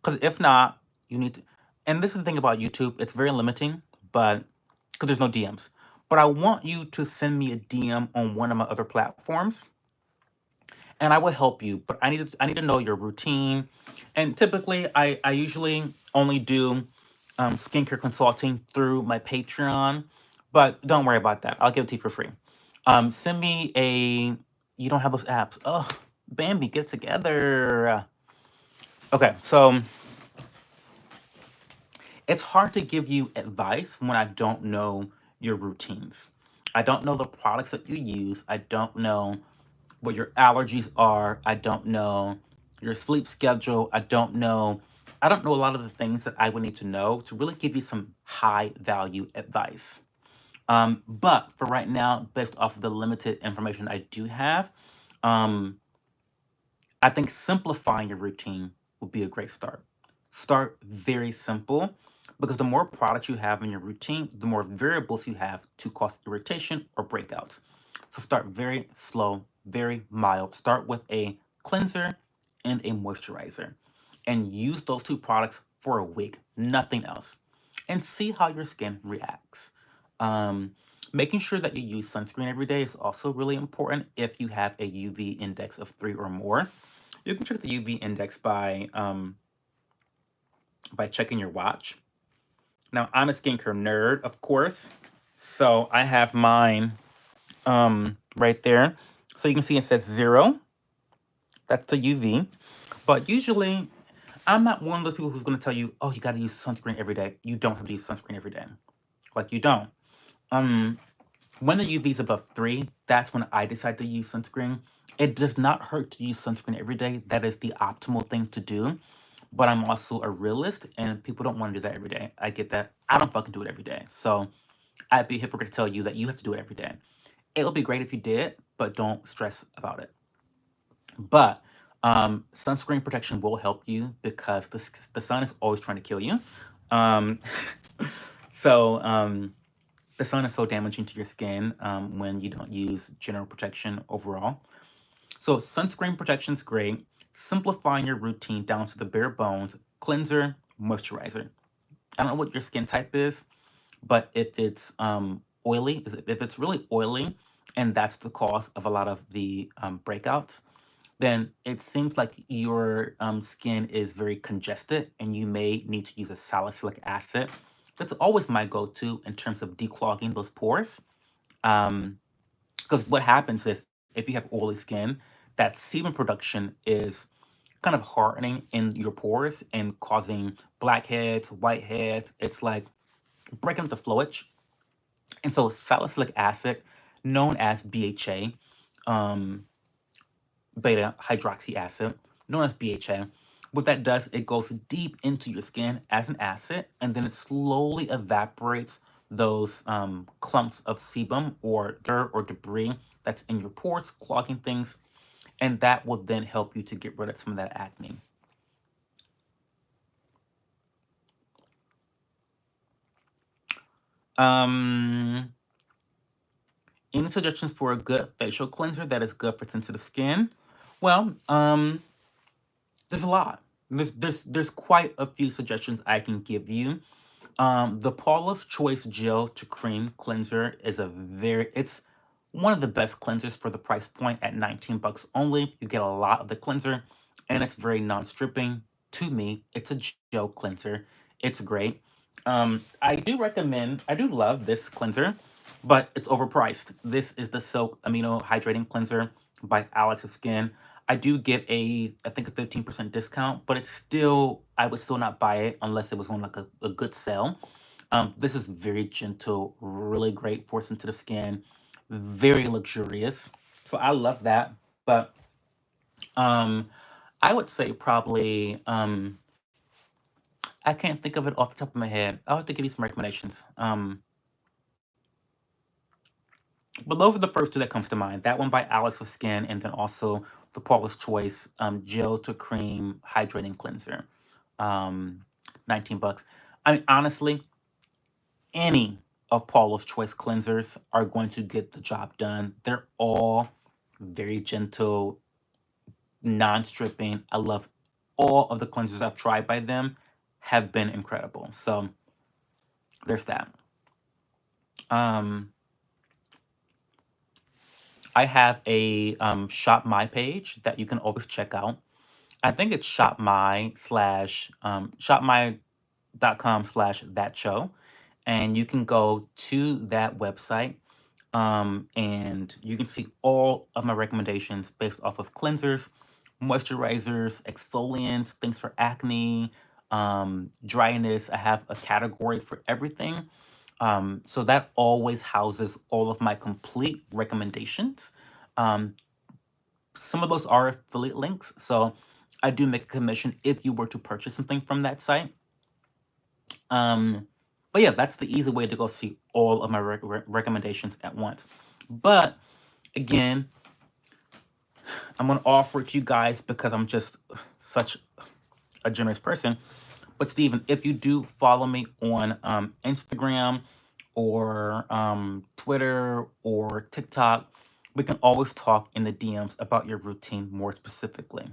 Because if not, you need to. And this is the thing about YouTube, it's very limiting, but because there's no DMs. But I want you to send me a DM on one of my other platforms and I will help you. But I need to know your routine. And typically, I usually only do skincare consulting through my Patreon. But don't worry about that. I'll give it to you for free. Send me a. You don't have those apps. Oh, Bambi, get it together. Okay, so it's hard to give you advice when I don't know your routines. I don't know the products that you use. I don't know what your allergies are. I don't know your sleep schedule. I don't know a lot of the things that I would need to know to really give you some high value advice. But for right now, based off of the limited information I do have, um, I think simplifying your routine would be a great start. Start very simple because the more products you have in your routine, the more variables you have to cause irritation or breakouts. So start very slow, very mild. Start with a cleanser and a moisturizer and use those two products for a week, nothing else, and see how your skin reacts. Um, Making sure that you use sunscreen every day is also really important if you have a UV index of 3 or more. You can check the UV index by checking your watch. Now, I'm a skincare nerd, of course, so I have mine right there. So you can see it says 0. That's the UV. But usually, I'm not one of those people who's going to tell you, oh, you got to use sunscreen every day. You don't have to use sunscreen every day. Like, you don't. Um, when the UV is above 3, that's when I decide to use sunscreen. It does not hurt to use sunscreen every day. That is the optimal thing to do. But I'm also a realist, and people don't want to do that every day. I get that. I don't fucking do it every day. So I'd be a hypocrite to tell you that you have to do it every day. It would be great if you did, but don't stress about it. But sunscreen protection will help you because the sun is always trying to kill you. Um, so the sun is so damaging to your skin when you don't use general protection overall. So sunscreen protection is great. Simplifying your routine down to the bare bones: cleanser, moisturizer. I don't know what your skin type is, but if it's oily, if it's really oily, and that's the cause of a lot of the breakouts, then it seems like your skin is very congested and you may need to use a salicylic acid. That's always my go-to in terms of declogging those pores. Um, because what happens is if you have oily skin, that sebum production is kind of hardening in your pores and causing blackheads, whiteheads. It's like breaking up the flowage. And so salicylic acid, known as BHA, um, beta hydroxy acid, known as BHA, what that does, it goes deep into your skin as an acid, and then it slowly evaporates those clumps of sebum or dirt or debris that's in your pores, clogging things, and that will then help you to get rid of some of that acne. Um, any suggestions for a good facial cleanser that is good for sensitive skin? Well, there's a lot. There's quite a few suggestions I can give you, The Paula's Choice Gel to Cream Cleanser is it's one of the best cleansers for the price point at 19 bucks only. You get a lot of the cleanser and it's very non-stripping. To me, it's a gel cleanser. It's great. I do love this cleanser, but it's overpriced. This is the Silk Amino Hydrating Cleanser by Alex of Skin. I do get I think a 15% discount, but I would still not buy it unless it was on like a good sale. This is very gentle, really great for sensitive skin, very luxurious. So I love that. But um, I would say probably, I can't think of it off the top of my head. I'll have to give you some recommendations. But those are the first two that comes to mind. That one by Alice with Skin, and then also the Paula's Choice Gel to Cream Hydrating Cleanser. Um, 19 bucks. I mean, honestly, any of Paula's Choice cleansers are going to get the job done. They're all very gentle, non-stripping. I love all of the cleansers I've tried by them have been incredible. So there's that. Um, I have a Shop My page that you can always check out. I think it's shopmy.com/that show. And you can go to that website and you can see all of my recommendations based off of cleansers, moisturizers, exfoliants, things for acne, dryness. I have a category for everything. So that always houses all of my complete recommendations. Um, some of those are affiliate links, so I do make a commission if you were to purchase something from that site. Um, but yeah, that's the easy way to go see all of my recommendations at once. But again, I'm gonna offer it to you guys because I'm just such a generous person. But Steven, if you do follow me on Instagram or Twitter or TikTok, we can always talk in the DMs about your routine more specifically.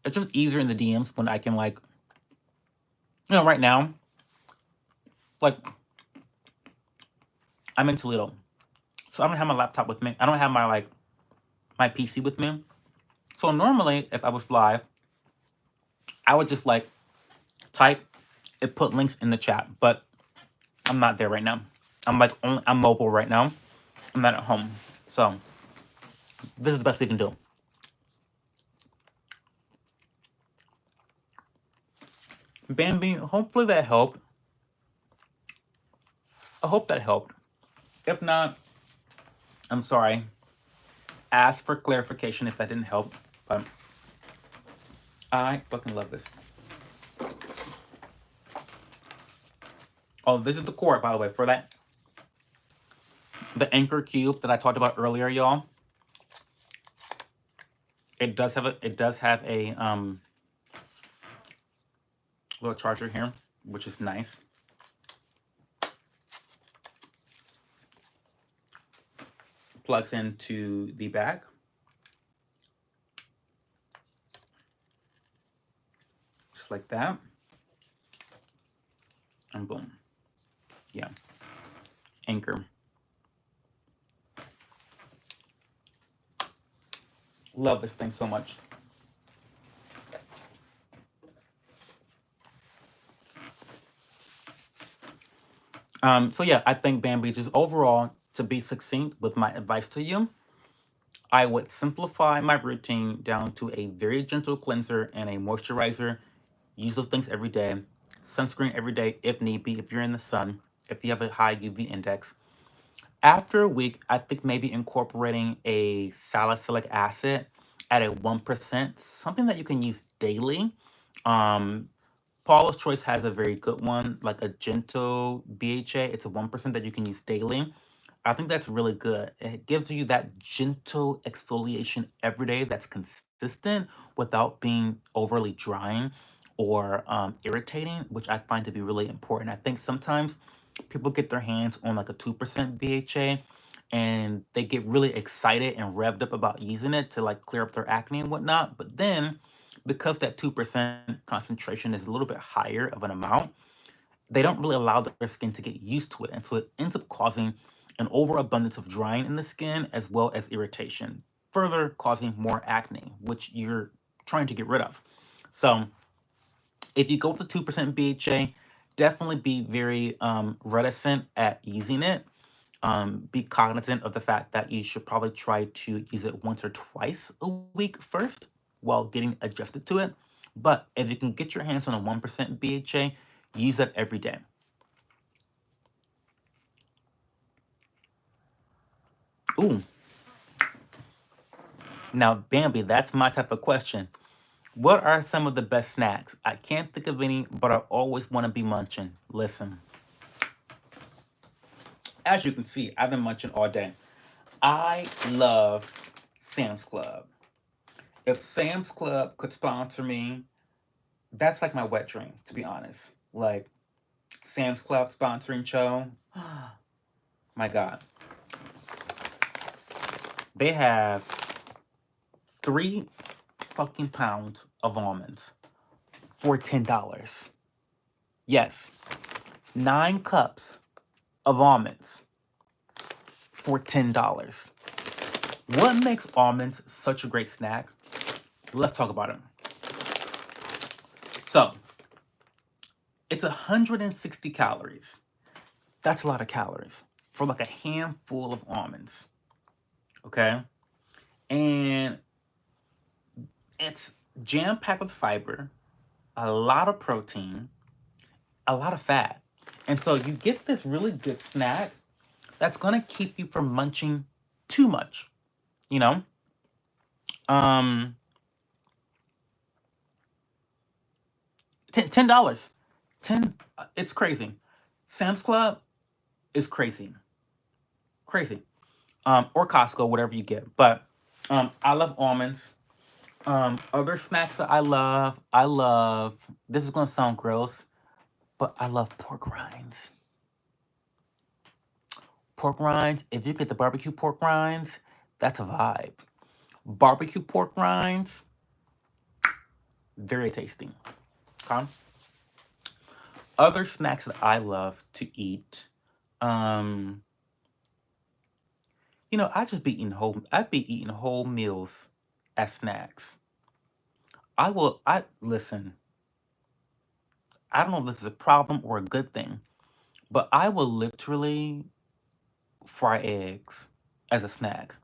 It's just easier in the DMs when I can right now, like I'm in Toledo, so I don't have my laptop with me. I don't have my PC with me. So normally, if I was live, I would just type and put links in the chat, but I'm not there right now. I'm mobile right now. I'm not at home, so this is the best we can do. Bambi, hopefully that helped. I hope that helped. If not, I'm sorry. Ask for clarification if that didn't help, but I fucking love this. Oh, this is the cord, by the way, for the anchor cube that I talked about earlier, y'all. It does have a little charger here, which is nice. Plugs into the back. Just like that. And boom. Yeah. Anchor. Love this thing so much. So yeah, I think Bambi, just overall, to be succinct with my advice to you, I would simplify my routine down to a very gentle cleanser and a moisturizer. Use those things every day. Sunscreen every day if need be, if you're in the sun, if you have a high UV index. After a week, I think maybe incorporating a salicylic acid at a 1%, something that you can use daily. Um, Paula's Choice has a very good one, like a gentle BHA. It's a 1% that you can use daily. I think that's really good. It gives you that gentle exfoliation every day that's consistent without being overly drying or irritating, which I find to be really important. I think sometimes people get their hands on like a 2% BHA and they get really excited and revved up about using it to like clear up their acne and whatnot. But then, because that 2% concentration is a little bit higher of an amount, they don't really allow their skin to get used to it. And so it ends up causing an overabundance of drying in the skin as well as irritation, further causing more acne, which you're trying to get rid of. So if you go with the 2% BHA, definitely be very reticent at using it. Be cognizant of the fact that you should probably try to use it once or twice a week first while getting adjusted to it. But if you can get your hands on a 1% BHA, use that every day. Ooh, now, Bambi, that's my type of question. What are some of the best snacks? I can't think of any, but I always want to be munching. Listen, as you can see, I've been munching all day. I love Sam's Club. If Sam's Club could sponsor me, that's like my wet dream, to be honest. Like Sam's Club sponsoring Cho. My God. They have 3 fucking pounds of almonds for $10. Yes, 9 cups of almonds for $10. What makes almonds such a great snack? Let's talk about it. So, it's 160 calories. That's a lot of calories for like a handful of almonds. Okay? And it's jam packed with fiber, a lot of protein, a lot of fat. And so you get this really good snack that's going to keep you from munching too much, you know? Um $10. 10 it's crazy. Sam's Club is crazy. Crazy. Or Costco, whatever you get. But I love almonds. Other snacks that I love, this is gonna sound gross, but I love pork rinds. Pork rinds, if you get the barbecue pork rinds, that's a vibe. Barbecue pork rinds, very tasty. Okay? Other snacks that I love to eat, um, I'd be eating whole meals as snacks. I listen, I don't know if this is a problem or a good thing, but I will literally fry eggs as a snack.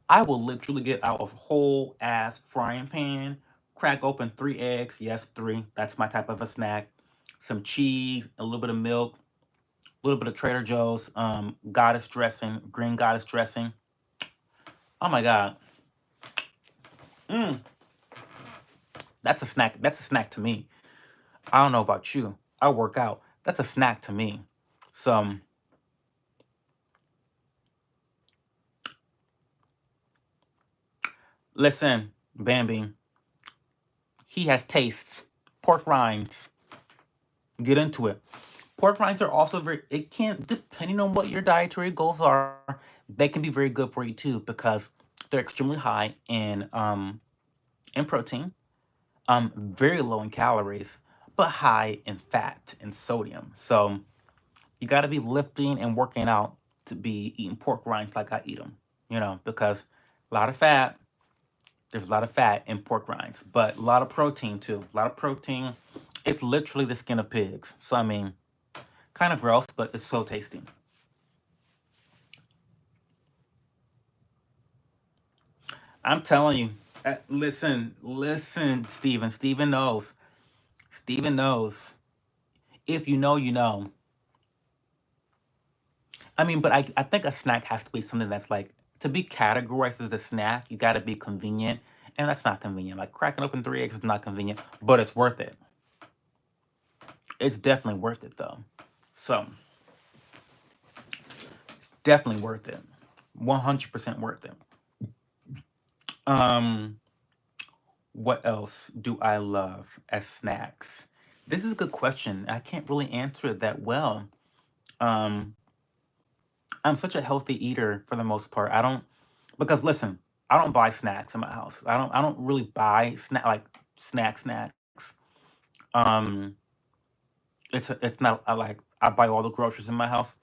I will literally get out a whole ass frying pan, crack open 3 eggs. Yes, three. That's my type of a snack. Some cheese, a little bit of milk, a little bit of Trader Joe's goddess dressing, green goddess dressing. Oh my god. Mm, that's a snack. That's a snack to me. I don't know about you. I work out. That's a snack to me. So listen, Bambi, he has tastes. Pork rinds. Get into it. Pork rinds are also it can, depending on what your dietary goals are, they can be very good for you too because they're extremely high in protein, very low in calories, but high in fat and sodium. So you got to be lifting and working out to be eating pork rinds like I eat them, because a lot of fat, there's a lot of fat in pork rinds, but a lot of protein too. A lot of protein. It's literally the skin of pigs. So, I mean, kind of gross, but it's so tasty. I'm telling you. Listen, Steven. Steven knows. Steven knows. If you know, you know. I mean, but I think a snack has to be something that's like, to be categorized as a snack, you got to be convenient. And that's not convenient. Like cracking open 3 eggs is not convenient, but it's worth it. It's definitely worth it, though. So, definitely worth it. 100% worth it. Um, what else do I love as snacks? This is a good question. I can't really answer it that well. Um, I'm such a healthy eater for the most part. I don't because listen, I don't buy snacks in my house. I don't really buy snacks. Um, it's not I like I buy all the groceries in my house.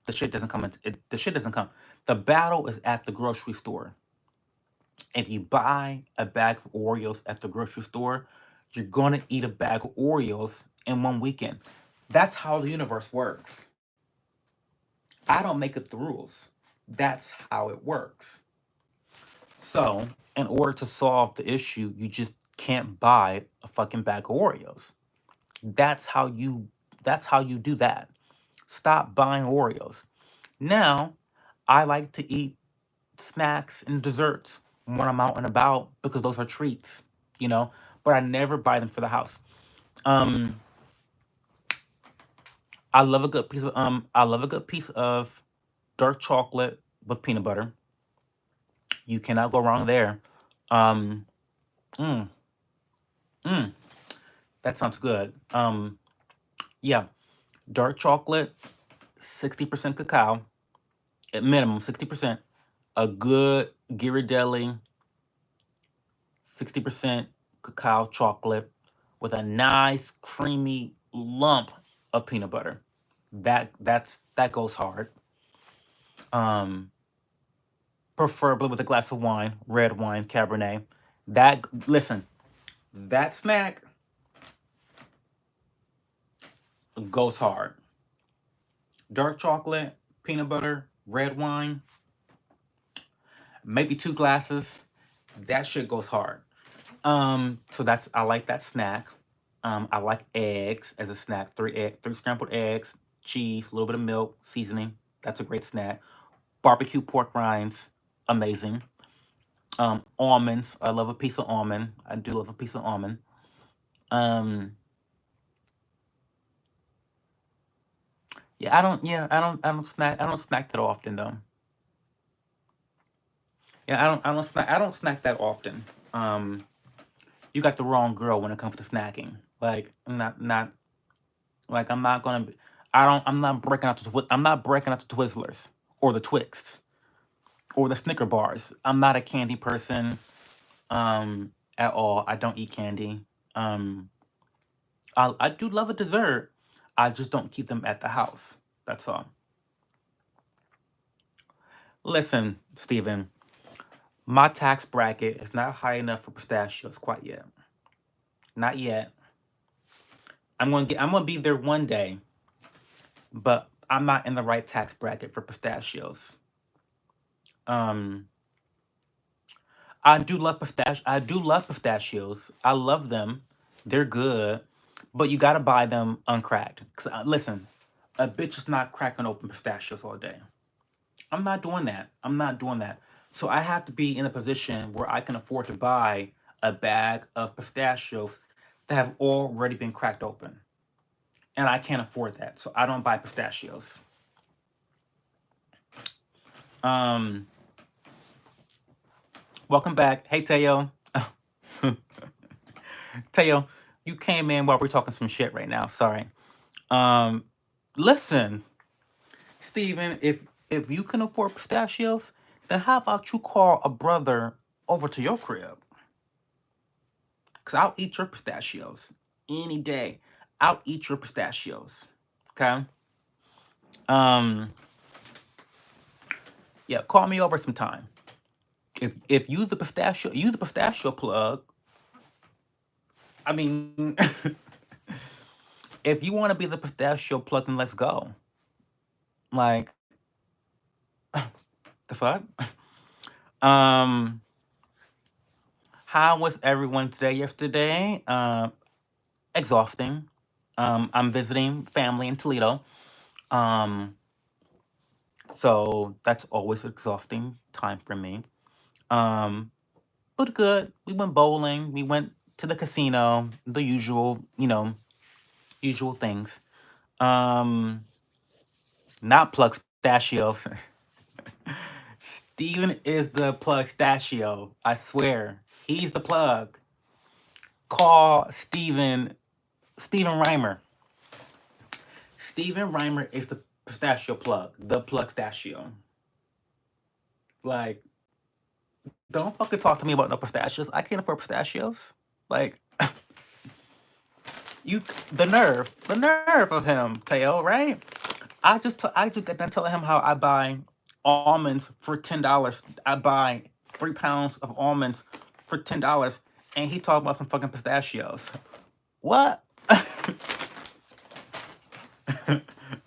The shit doesn't come. The battle is at the grocery store. If you buy a bag of Oreos at the grocery store, you're gonna eat a bag of Oreos in one weekend. That's how the universe works. I don't make up the rules. That's how it works. So, in order to solve the issue, you just can't buy a fucking bag of Oreos. That's how you that's how you do that. Stop buying Oreos. Now, I like to eat snacks and desserts when I'm out and about because those are treats, you know, but I never buy them for the house. Um I love a good piece of dark chocolate with peanut butter. You cannot go wrong there. Um mm, mm, that sounds good. Yeah, dark chocolate, 60% cacao, at minimum 60%. A good Ghirardelli 60% cacao chocolate with a nice creamy lump of peanut butter. That goes hard. Um, Preferably with a glass of wine, red wine, Cabernet. That listen, that snack goes hard. Dark chocolate, peanut butter, red wine, maybe two glasses. That shit goes hard. So that's I like that snack. I like eggs as a snack. Three scrambled eggs, cheese, a little bit of milk, seasoning. That's a great snack. Barbecue pork rinds, amazing. Almonds. I love a piece of almond. I do love a piece of almond. Um, yeah, I don't. Yeah, I don't snack. I don't snack that often though. Yeah, I don't snack. I don't snack that often. Um, you got the wrong girl when it comes to snacking. Like, not like I'm not gonna. I don't. I'm not breaking out I'm not breaking out the Twizzlers or the Twix or the Snicker bars. I'm not a candy person. At all. I don't eat candy. Um, I do love a dessert. I just don't keep them at the house. That's all. Listen, Steven, my tax bracket is not high enough for pistachios quite yet. Not yet. I'm gonna be there one day, but I'm not in the right tax bracket for pistachios. Um, I do love pistachios. I love them. They're good, but you gotta buy them uncracked. Listen, a bitch is not cracking open pistachios all day. I'm not doing that. I'm not doing that. So I have to be in a position where I can afford to buy a bag of pistachios that have already been cracked open. And I can't afford that. So I don't buy pistachios. Um, Welcome back. Hey Teo. Teo, you came in while we're talking some shit right now. Sorry. Um, Listen, Steven, if you can afford pistachios, then how about you call a brother over to your crib? Cause I'll eat your pistachios any day. I'll eat your pistachios. Okay. Um. Yeah. Call me over sometime. If you the pistachio plug. I mean, if you want to be the pistachio plug, then let's go. Like the fuck. Um. How was everyone's day yesterday? Exhausting. I'm visiting family in Toledo. Um. So that's always exhausting time for me. Um. But good. We went bowling. We went to the casino. The usual, usual things. Um, Not plug pistachios. Steven is the plug pistachio. I swear. He's the plug. Call Steven Reimer. Steven Reimer is the pistachio plug, the plugstachio. Like, don't fucking talk to me about no pistachios. I can't afford pistachios. Like, you, the nerve of him, Teo, right? I just got done telling him how I buy almonds for $10. I buy 3 pounds of almonds for $10, and he talking about some fucking pistachios. What?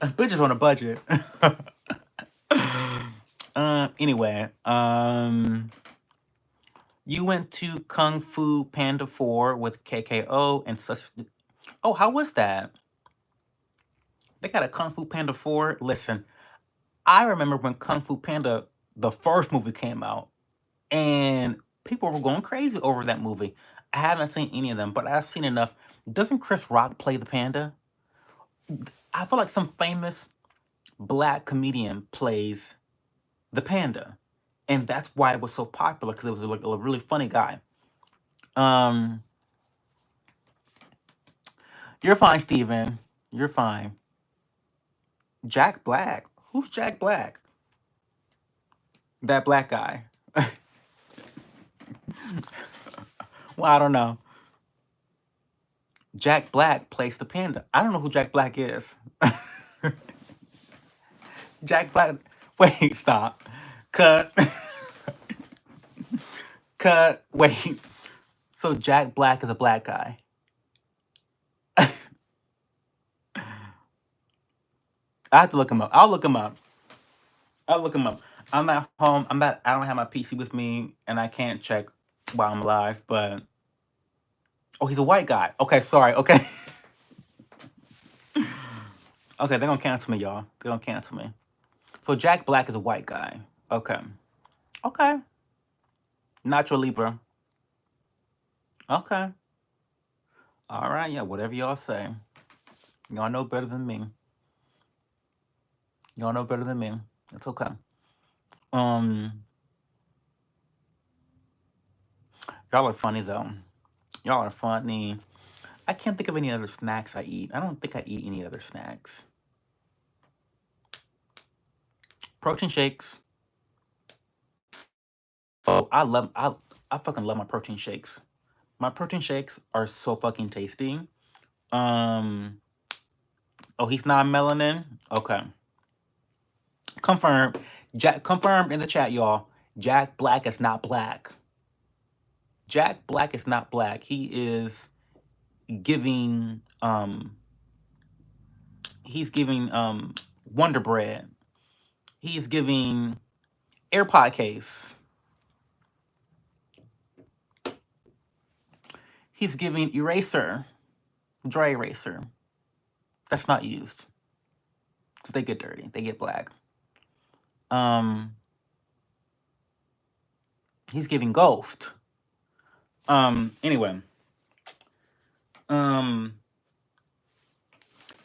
Bitches on a budget. Anyway, you went to Kung Fu Panda 4 with KKO and such. Oh, how was that? They got a Kung Fu Panda 4. Listen, I remember when Kung Fu Panda, the first movie came out, and people were going crazy over that movie. I haven't seen any of them, but I've seen enough. Doesn't Chris Rock play the panda? I feel like some famous black comedian plays the panda, and that's why it was so popular because it was like a really funny guy. Um, you're fine, Steven. You're fine. Jack Black. Who's Jack Black? That black guy. Well, I don't know. Jack Black plays the panda. I don't know who Jack Black is. Jack Black. Wait, stop. Cut. Cut. Wait. So Jack Black is a black guy. I have to look him up. I'll look him up. I'll look him up. I'm at home. I don't have my PC with me, and I can't check while I'm live. But oh, he's a white guy. Okay, sorry. Okay. Okay, they're gonna cancel me, y'all. They're gonna cancel me. So Jack Black is a white guy. Okay. Okay. Nacho Libra. Okay. All right. Yeah. Whatever y'all say. Y'all know better than me. Y'all know better than me. It's okay. Um. Y'all are funny though. Y'all are funny. I can't think of any other snacks I eat. I don't think I eat any other snacks. Protein shakes. Oh, I fucking love my protein shakes. My protein shakes are so fucking tasty. Um oh, he's not melanin? Okay. Confirmed. Confirmed in the chat, y'all. Jack Black is not black. Jack Black is not black. He is giving he's giving Wonder Bread. He's giving AirPod case. He's giving eraser, dry eraser. That's not used. Because they get dirty. They get black. Um, he's giving ghost. Anyway. Um,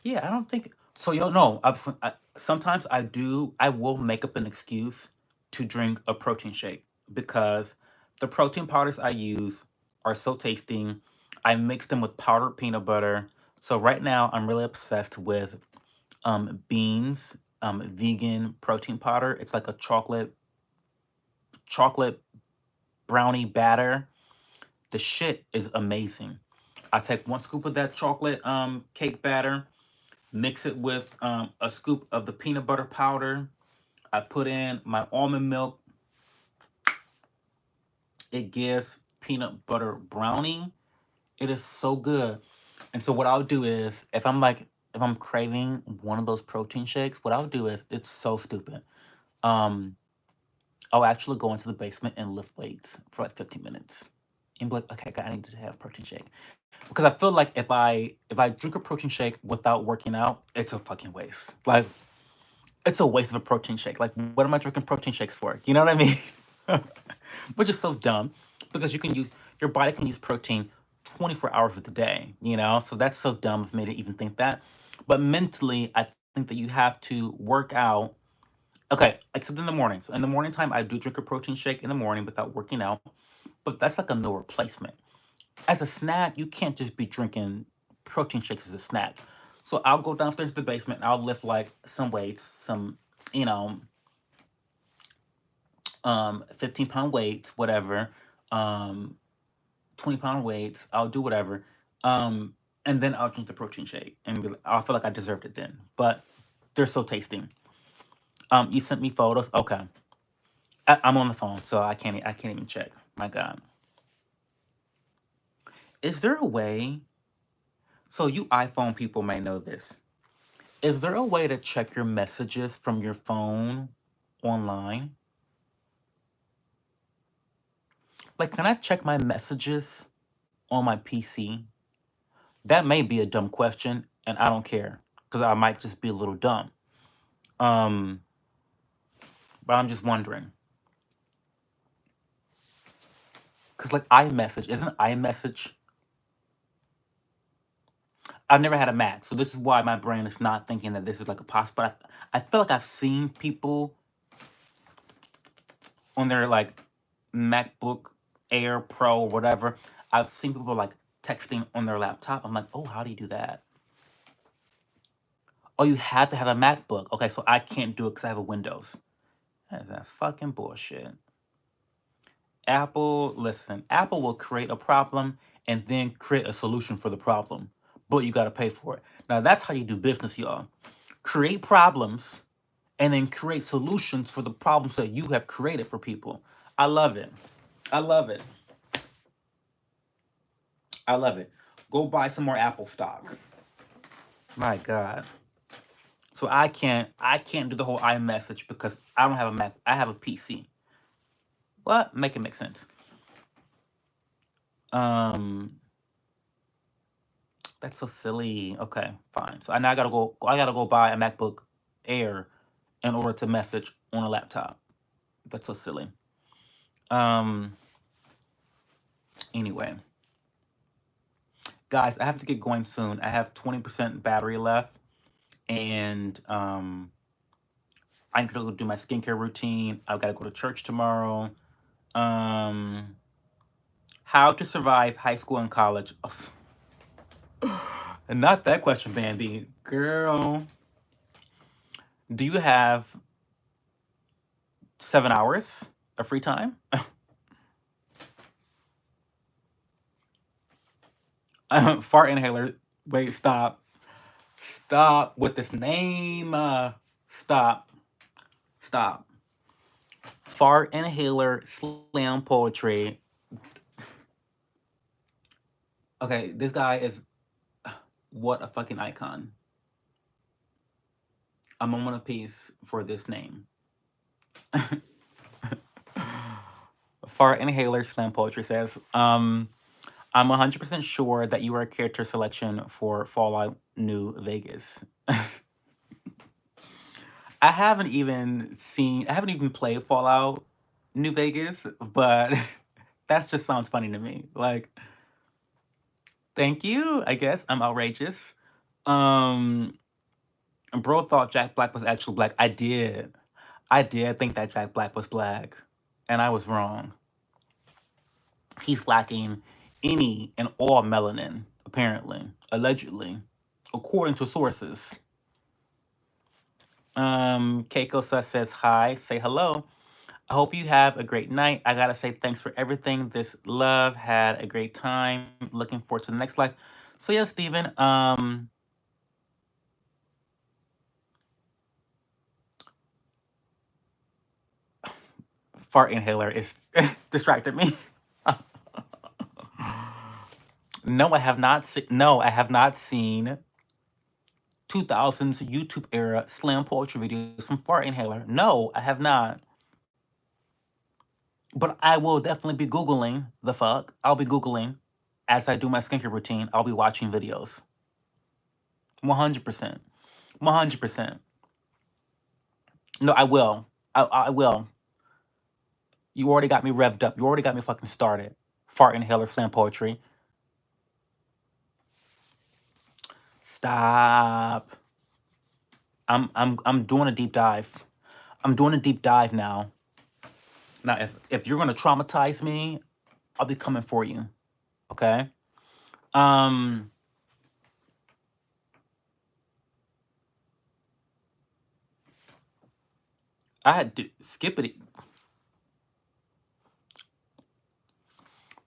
yeah, I don't think so. Y'all know, sometimes I will make up an excuse to drink a protein shake because the protein powders I use are so tasty. I mix them with powdered peanut butter. So right now I'm really obsessed with Beans vegan protein powder. It's like a chocolate brownie batter. The shit is amazing. I take 1 scoop of that chocolate cake batter, mix it with a scoop of the peanut butter powder. I put in my almond milk. It gives peanut butter brownie. It is so good. And so what I'll do is if I'm craving one of those protein shakes, what I'll do is it's so stupid. Um I'll actually go into the basement and lift weights for like 15 minutes. And be like, okay, I need to have a protein shake. Because I feel like if I drink a protein shake without working out, it's a fucking waste. Like it's a waste of a protein shake. Like what am I drinking protein shakes for? You know what I mean? Which is so dumb because your body can use protein 24 hours of the day, you know? So that's so dumb of me to even think that. But mentally, I think that you have to work out. Okay, except in the morning. So in the morning time, I do drink a protein shake in the morning without working out, but that's like a meal replacement. As a snack, you can't just be drinking protein shakes as a snack. So I'll go downstairs to the basement. And I'll lift like some weights, some you know, 15-pound weights, whatever, 20-pound weights. I'll do whatever, um, and then I'll drink the protein shake, and I'll feel like I deserved it then. But they're so tasty. You sent me photos. Okay, I'm on the phone, so I can't even check. My God, is there a way? So you iPhone people may know this. Is there a way to check your messages from your phone online? Like, can I check my messages on my PC? That may be a dumb question, and I don't care because I might just be a little dumb. Um, but I'm just wondering because like iMessage isn't iMessage. I've never had a Mac, so this is why my brain is not thinking that this is like a possible. I feel like I've seen people on their like MacBook Air Pro or whatever. I've seen people like texting on their laptop. I'm like, oh, how do you do that? Oh, you have to have a MacBook. Okay, so I can't do it because I have a Windows. That's fucking bullshit. Apple, listen, Apple will create a problem and then create a solution for the problem, but you got to pay for it. Now, that's how you do business, y'all. Create problems and then create solutions for the problems that you have created for people. I love it. I love it. I love it. Go buy some more Apple stock. My God. So I can't do the whole iMessage because I don't have a Mac. I have a PC. What? Make it make sense. Um, that's so silly. Okay, fine. So now I gotta go. I gotta go buy a MacBook Air in order to message on a laptop. That's so silly. Um. Anyway, guys, I have to get going soon. I have 20% battery left, and I need to go do my skincare routine. I've got to go to church tomorrow. Um. How to survive high school and college. And not that question, Bambi. Girl, do you have 7 hours of free time? Fart inhaler. Wait, stop. Stop with this name. Stop. Stop. Fart inhaler slam poetry. Okay, this guy is what a fucking icon. A moment of peace for this name. Fart inhaler slam poetry says, I'm 100% sure that you are a character selection for Fallout New Vegas. I haven't even played Fallout New Vegas, but that just sounds funny to me. Like, thank you, I guess. I'm outrageous. Um, bro thought Jack Black was actually black. I did. I did think that Jack Black was black, and I was wrong. He's lacking any and all melanin, apparently, allegedly, according to sources. Keiko says hi, say hello. I hope you have a great night. I gotta say thanks for everything. This love had a great time. Looking forward to the next life. So yeah, Steven, fart inhaler is distracted me. No, I have not seen. No, I have not seen 2000s YouTube era slam poetry videos from Fart Inhaler. No, I have not. But I will definitely be Googling the fuck. I'll be Googling as I do my skincare routine. I'll be watching videos. 100%. 100%. No, I will. I will. You already got me revved up. You already got me fucking started. Fart Inhaler slam poetry. Stop. I'm doing a deep dive. I'm doing a deep dive now. Now, if you're gonna traumatize me, I'll be coming for you. Okay. Um. I had to skippity,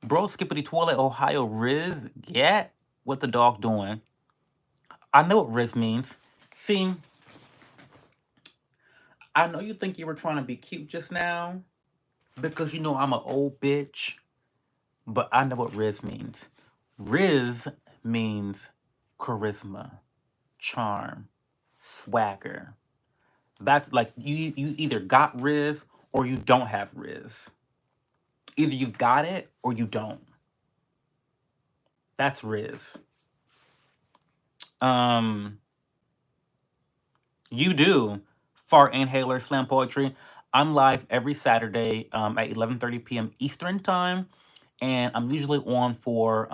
bro, skippity toilet, Ohio, Riz, Gat. What the dog doing? I know what Riz means. See, I know you think you were trying to be cute just now because you know I'm an old bitch, but I know what Riz means. Riz means charisma, charm, swagger. That's like you either got Riz or you don't have Riz. Either you got it or you don't. That's Riz. Um, you do. Fart Inhaler Slam Poetry. I'm live every Saturday at 11:30 p.m. Eastern Time, and I'm usually on for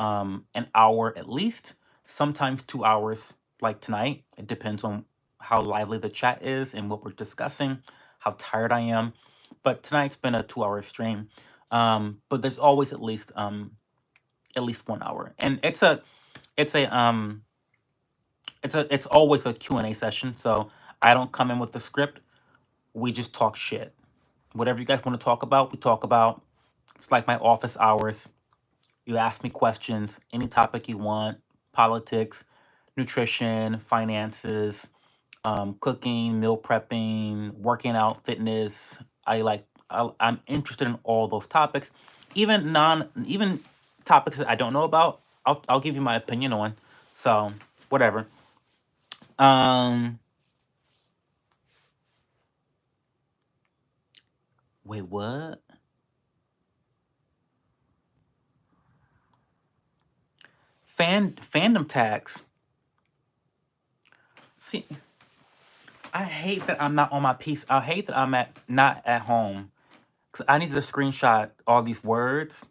an hour at least, sometimes 2 hours, like tonight. It depends on how lively the chat is and what we're discussing, how tired I am. But tonight's been a 2 hour stream. But there's always at least 1 hour, and it's a it's always a Q&A session. So I don't come in with the script. We just talk shit. Whatever you guys want to talk about, we talk about. It's like my office hours. You ask me questions, any topic you want, politics, nutrition, finances, cooking, meal prepping, working out, fitness. I'm interested in all those topics, even topics that I don't know about. I'll give you my opinion on. So whatever. Um, wait, what? Fandom tax. See, I hate that I'm not on my piece. I hate that I'm not at home. Cause I need to screenshot all these words.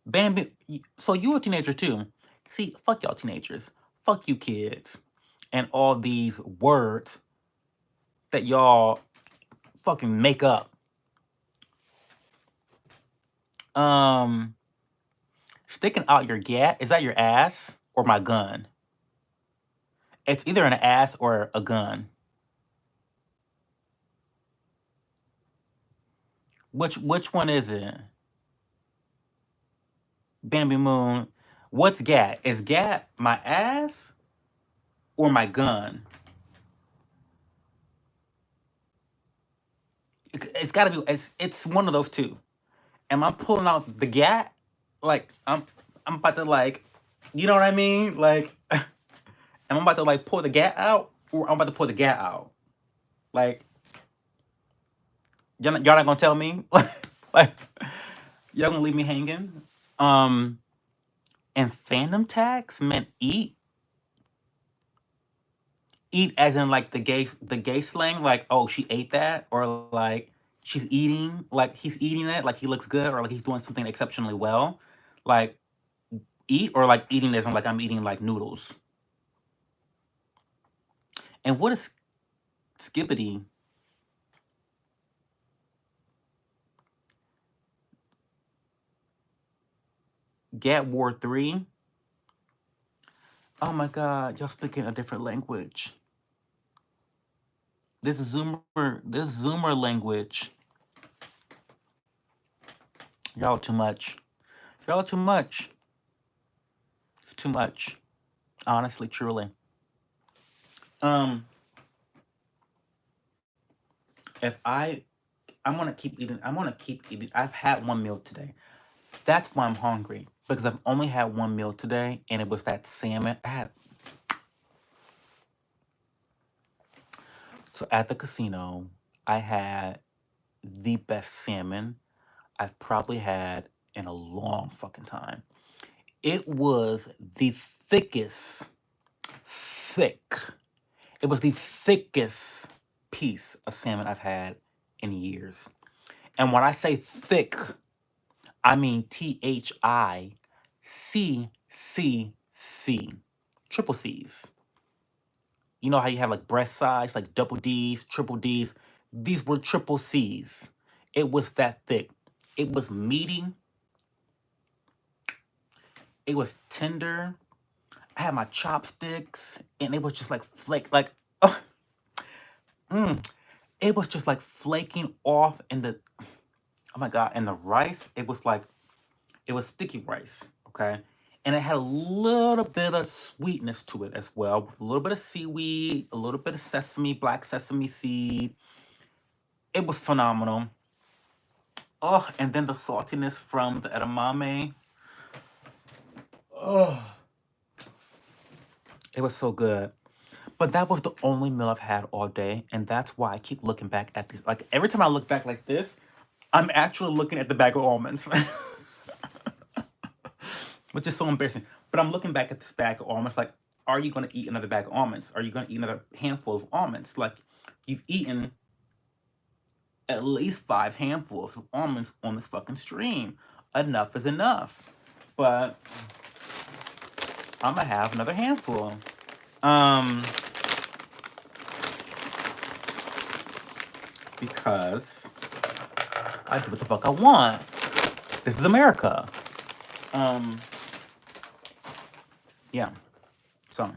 Bambi. So you a teenager too? See, fuck y'all teenagers. Fuck you kids, and all these words that y'all fucking make up. Um, Sticking out your gat. Is that your ass or my gun? It's either an ass or a gun. Which one is it? Bambi Moon. What's gat? Is gat my ass or my gun? It's got to be. It's one of those two. Am I pulling out the gat? Like I'm about to like, you know what I mean? Like, am I about to like pull the gat out, or I'm about to pull the gat out? Like, y'all not gonna tell me? Like, y'all gonna leave me hanging? Um, and fandom tags meant eat as in like the gay slang, like, oh, she ate that, or like she's eating, like he's eating it, like he looks good, or like he's doing something exceptionally well, like eat, or like eating as in like I'm eating like noodles. And what is skippity? Gat War 3? Oh my god, y'all speaking a different language. This Zoomer language. Y'all too much. Y'all too much. It's too much. Honestly, truly. Um, if I'm gonna keep eating. I'm gonna keep eating. I've had one meal today. That's why I'm hungry. Because I've only had one meal today, and it was that salmon. So at the casino, I had the best salmon I've probably had in a long fucking time. It was the thick. It was the thickest piece of salmon I've had in years. And when I say thick, I mean THICCC. Triple C's. You know how you have like breast size, like double D's, triple D's? These were triple C's. It was that thick. It was meaty. It was tender. I had my chopsticks, and it was just like oh, mm, it was just like flaking off in the, oh my God, and the rice, it was sticky rice, okay? And it had a little bit of sweetness to it as well, with a little bit of seaweed, a little bit of sesame, black sesame seed. It was phenomenal. Oh, and then the saltiness from the edamame. Oh, it was so good. But that was the only meal I've had all day, and that's why I keep looking back at these. Like every time I look back like this, I'm actually looking at the bag of almonds, which is so embarrassing. But I'm looking back at this bag of almonds, like, are you going to eat another bag of almonds? Are you going to eat another handful of almonds? Like, you've eaten at least 5 handfuls of almonds on this fucking stream. Enough is enough. But I'm gonna have another handful. Um, because I do what the fuck I want. This is America. Um, yeah. So,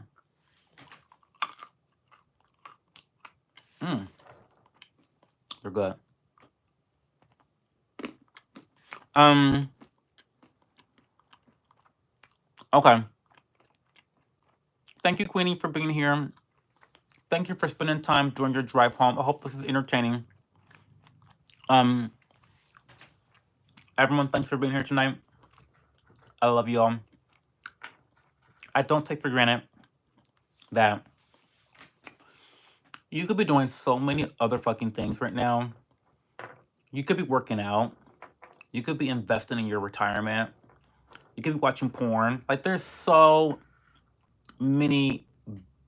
mm, they're good. Um, okay. Thank you, Queenie, for being here. Thank you for spending time during your drive home. I hope this is entertaining. Um, everyone, thanks for being here tonight. I love you all. I don't take for granted that you could be doing so many other fucking things right now. You could be working out. You could be investing in your retirement. You could be watching porn. Like, there's so many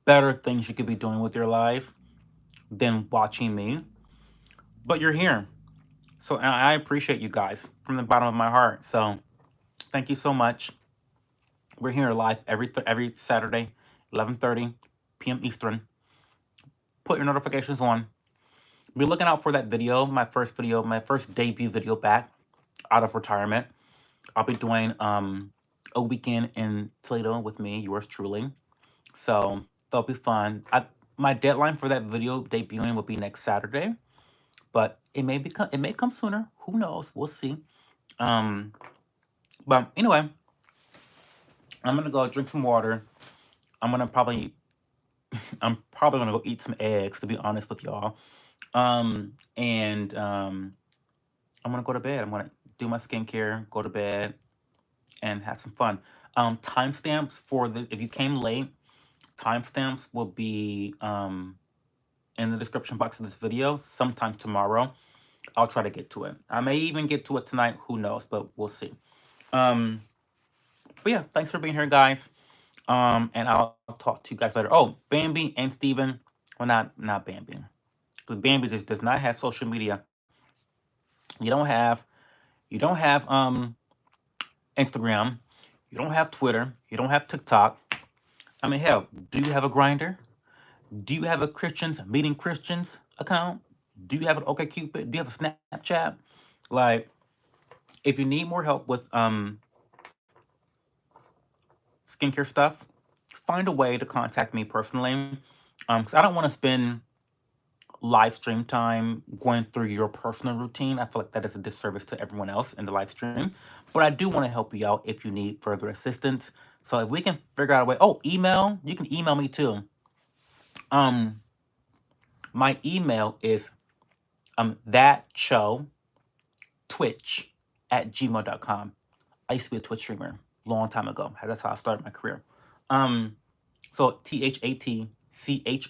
better things you could be doing with your life than watching me. But you're here. So, and I appreciate you guys from the bottom of my heart. So, thank you so much. We're here live every Saturday, 11:30 p.m. Eastern. Put your notifications on. Be looking out for that video, my first debut video back out of retirement. I'll be doing a weekend in Toledo with me, yours truly. So that'll be fun. My deadline for that video debuting will be next Saturday, but it may come sooner. Who knows? We'll see. Um, but anyway, I'm gonna go drink some water. I'm gonna probably I'm probably gonna go eat some eggs, to be honest with y'all. And I'm gonna go to bed. I'm gonna do my skincare, go to bed, and have some fun. Timestamps for the if you came late, timestamps will be in the description box of this video sometime tomorrow. I'll try to get to it. I may even get to it tonight. Who knows? But we'll see. Um, but yeah, thanks for being here, guys. And I'll talk to you guys later. Oh, Bambi and Steven. Well, not Bambi. Because Bambi just does not have social media. You don't have Instagram. You don't have Twitter. You don't have TikTok. I mean, hell, do you have a Grinder? Do you have a Christians Meeting Christians account? Do you have an OkCupid? Do you have a Snapchat? Like, if you need more help with skincare stuff, find a way to contact me personally. Because I don't want to spend live stream time going through your personal routine. I feel like that is a disservice to everyone else in the live stream. But I do want to help you out if you need further assistance. So if we can figure out a way, oh, email, you can email me too. My email is that show twitch at gmail.com. I used to be a Twitch streamer a long time ago. That's how I started my career. So THATCHOTWITCH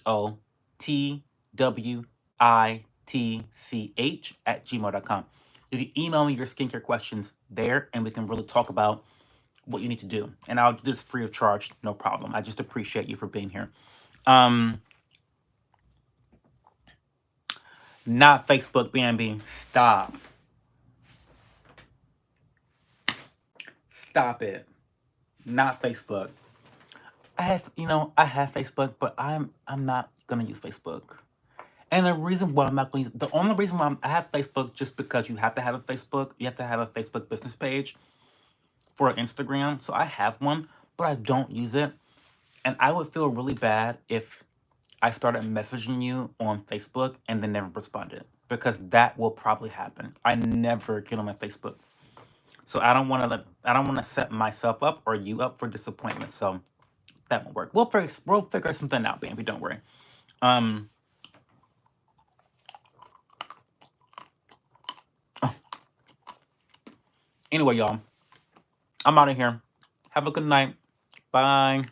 at gmail.com. You can email me your skincare questions there, and we can really talk about what you need to do. And I'll do this free of charge, no problem. I just appreciate you for being here. Not Facebook, Bambi. Stop. Stop it. Not Facebook. I have Facebook, but I'm not gonna use Facebook. And the reason why I'm not going to the only reason why I have Facebook, just because you have to have a Facebook, you have to have a Facebook business page for Instagram. So I have one, but I don't use it And I would feel really bad if I started messaging you on Facebook and then never responded, because that will probably happen. I never get on my Facebook. So I don't want to set myself up or you up for disappointment. So that won't work. We'll figure something out, baby. Don't worry. Um. Anyway, y'all, I'm out of here. Have a good night. Bye.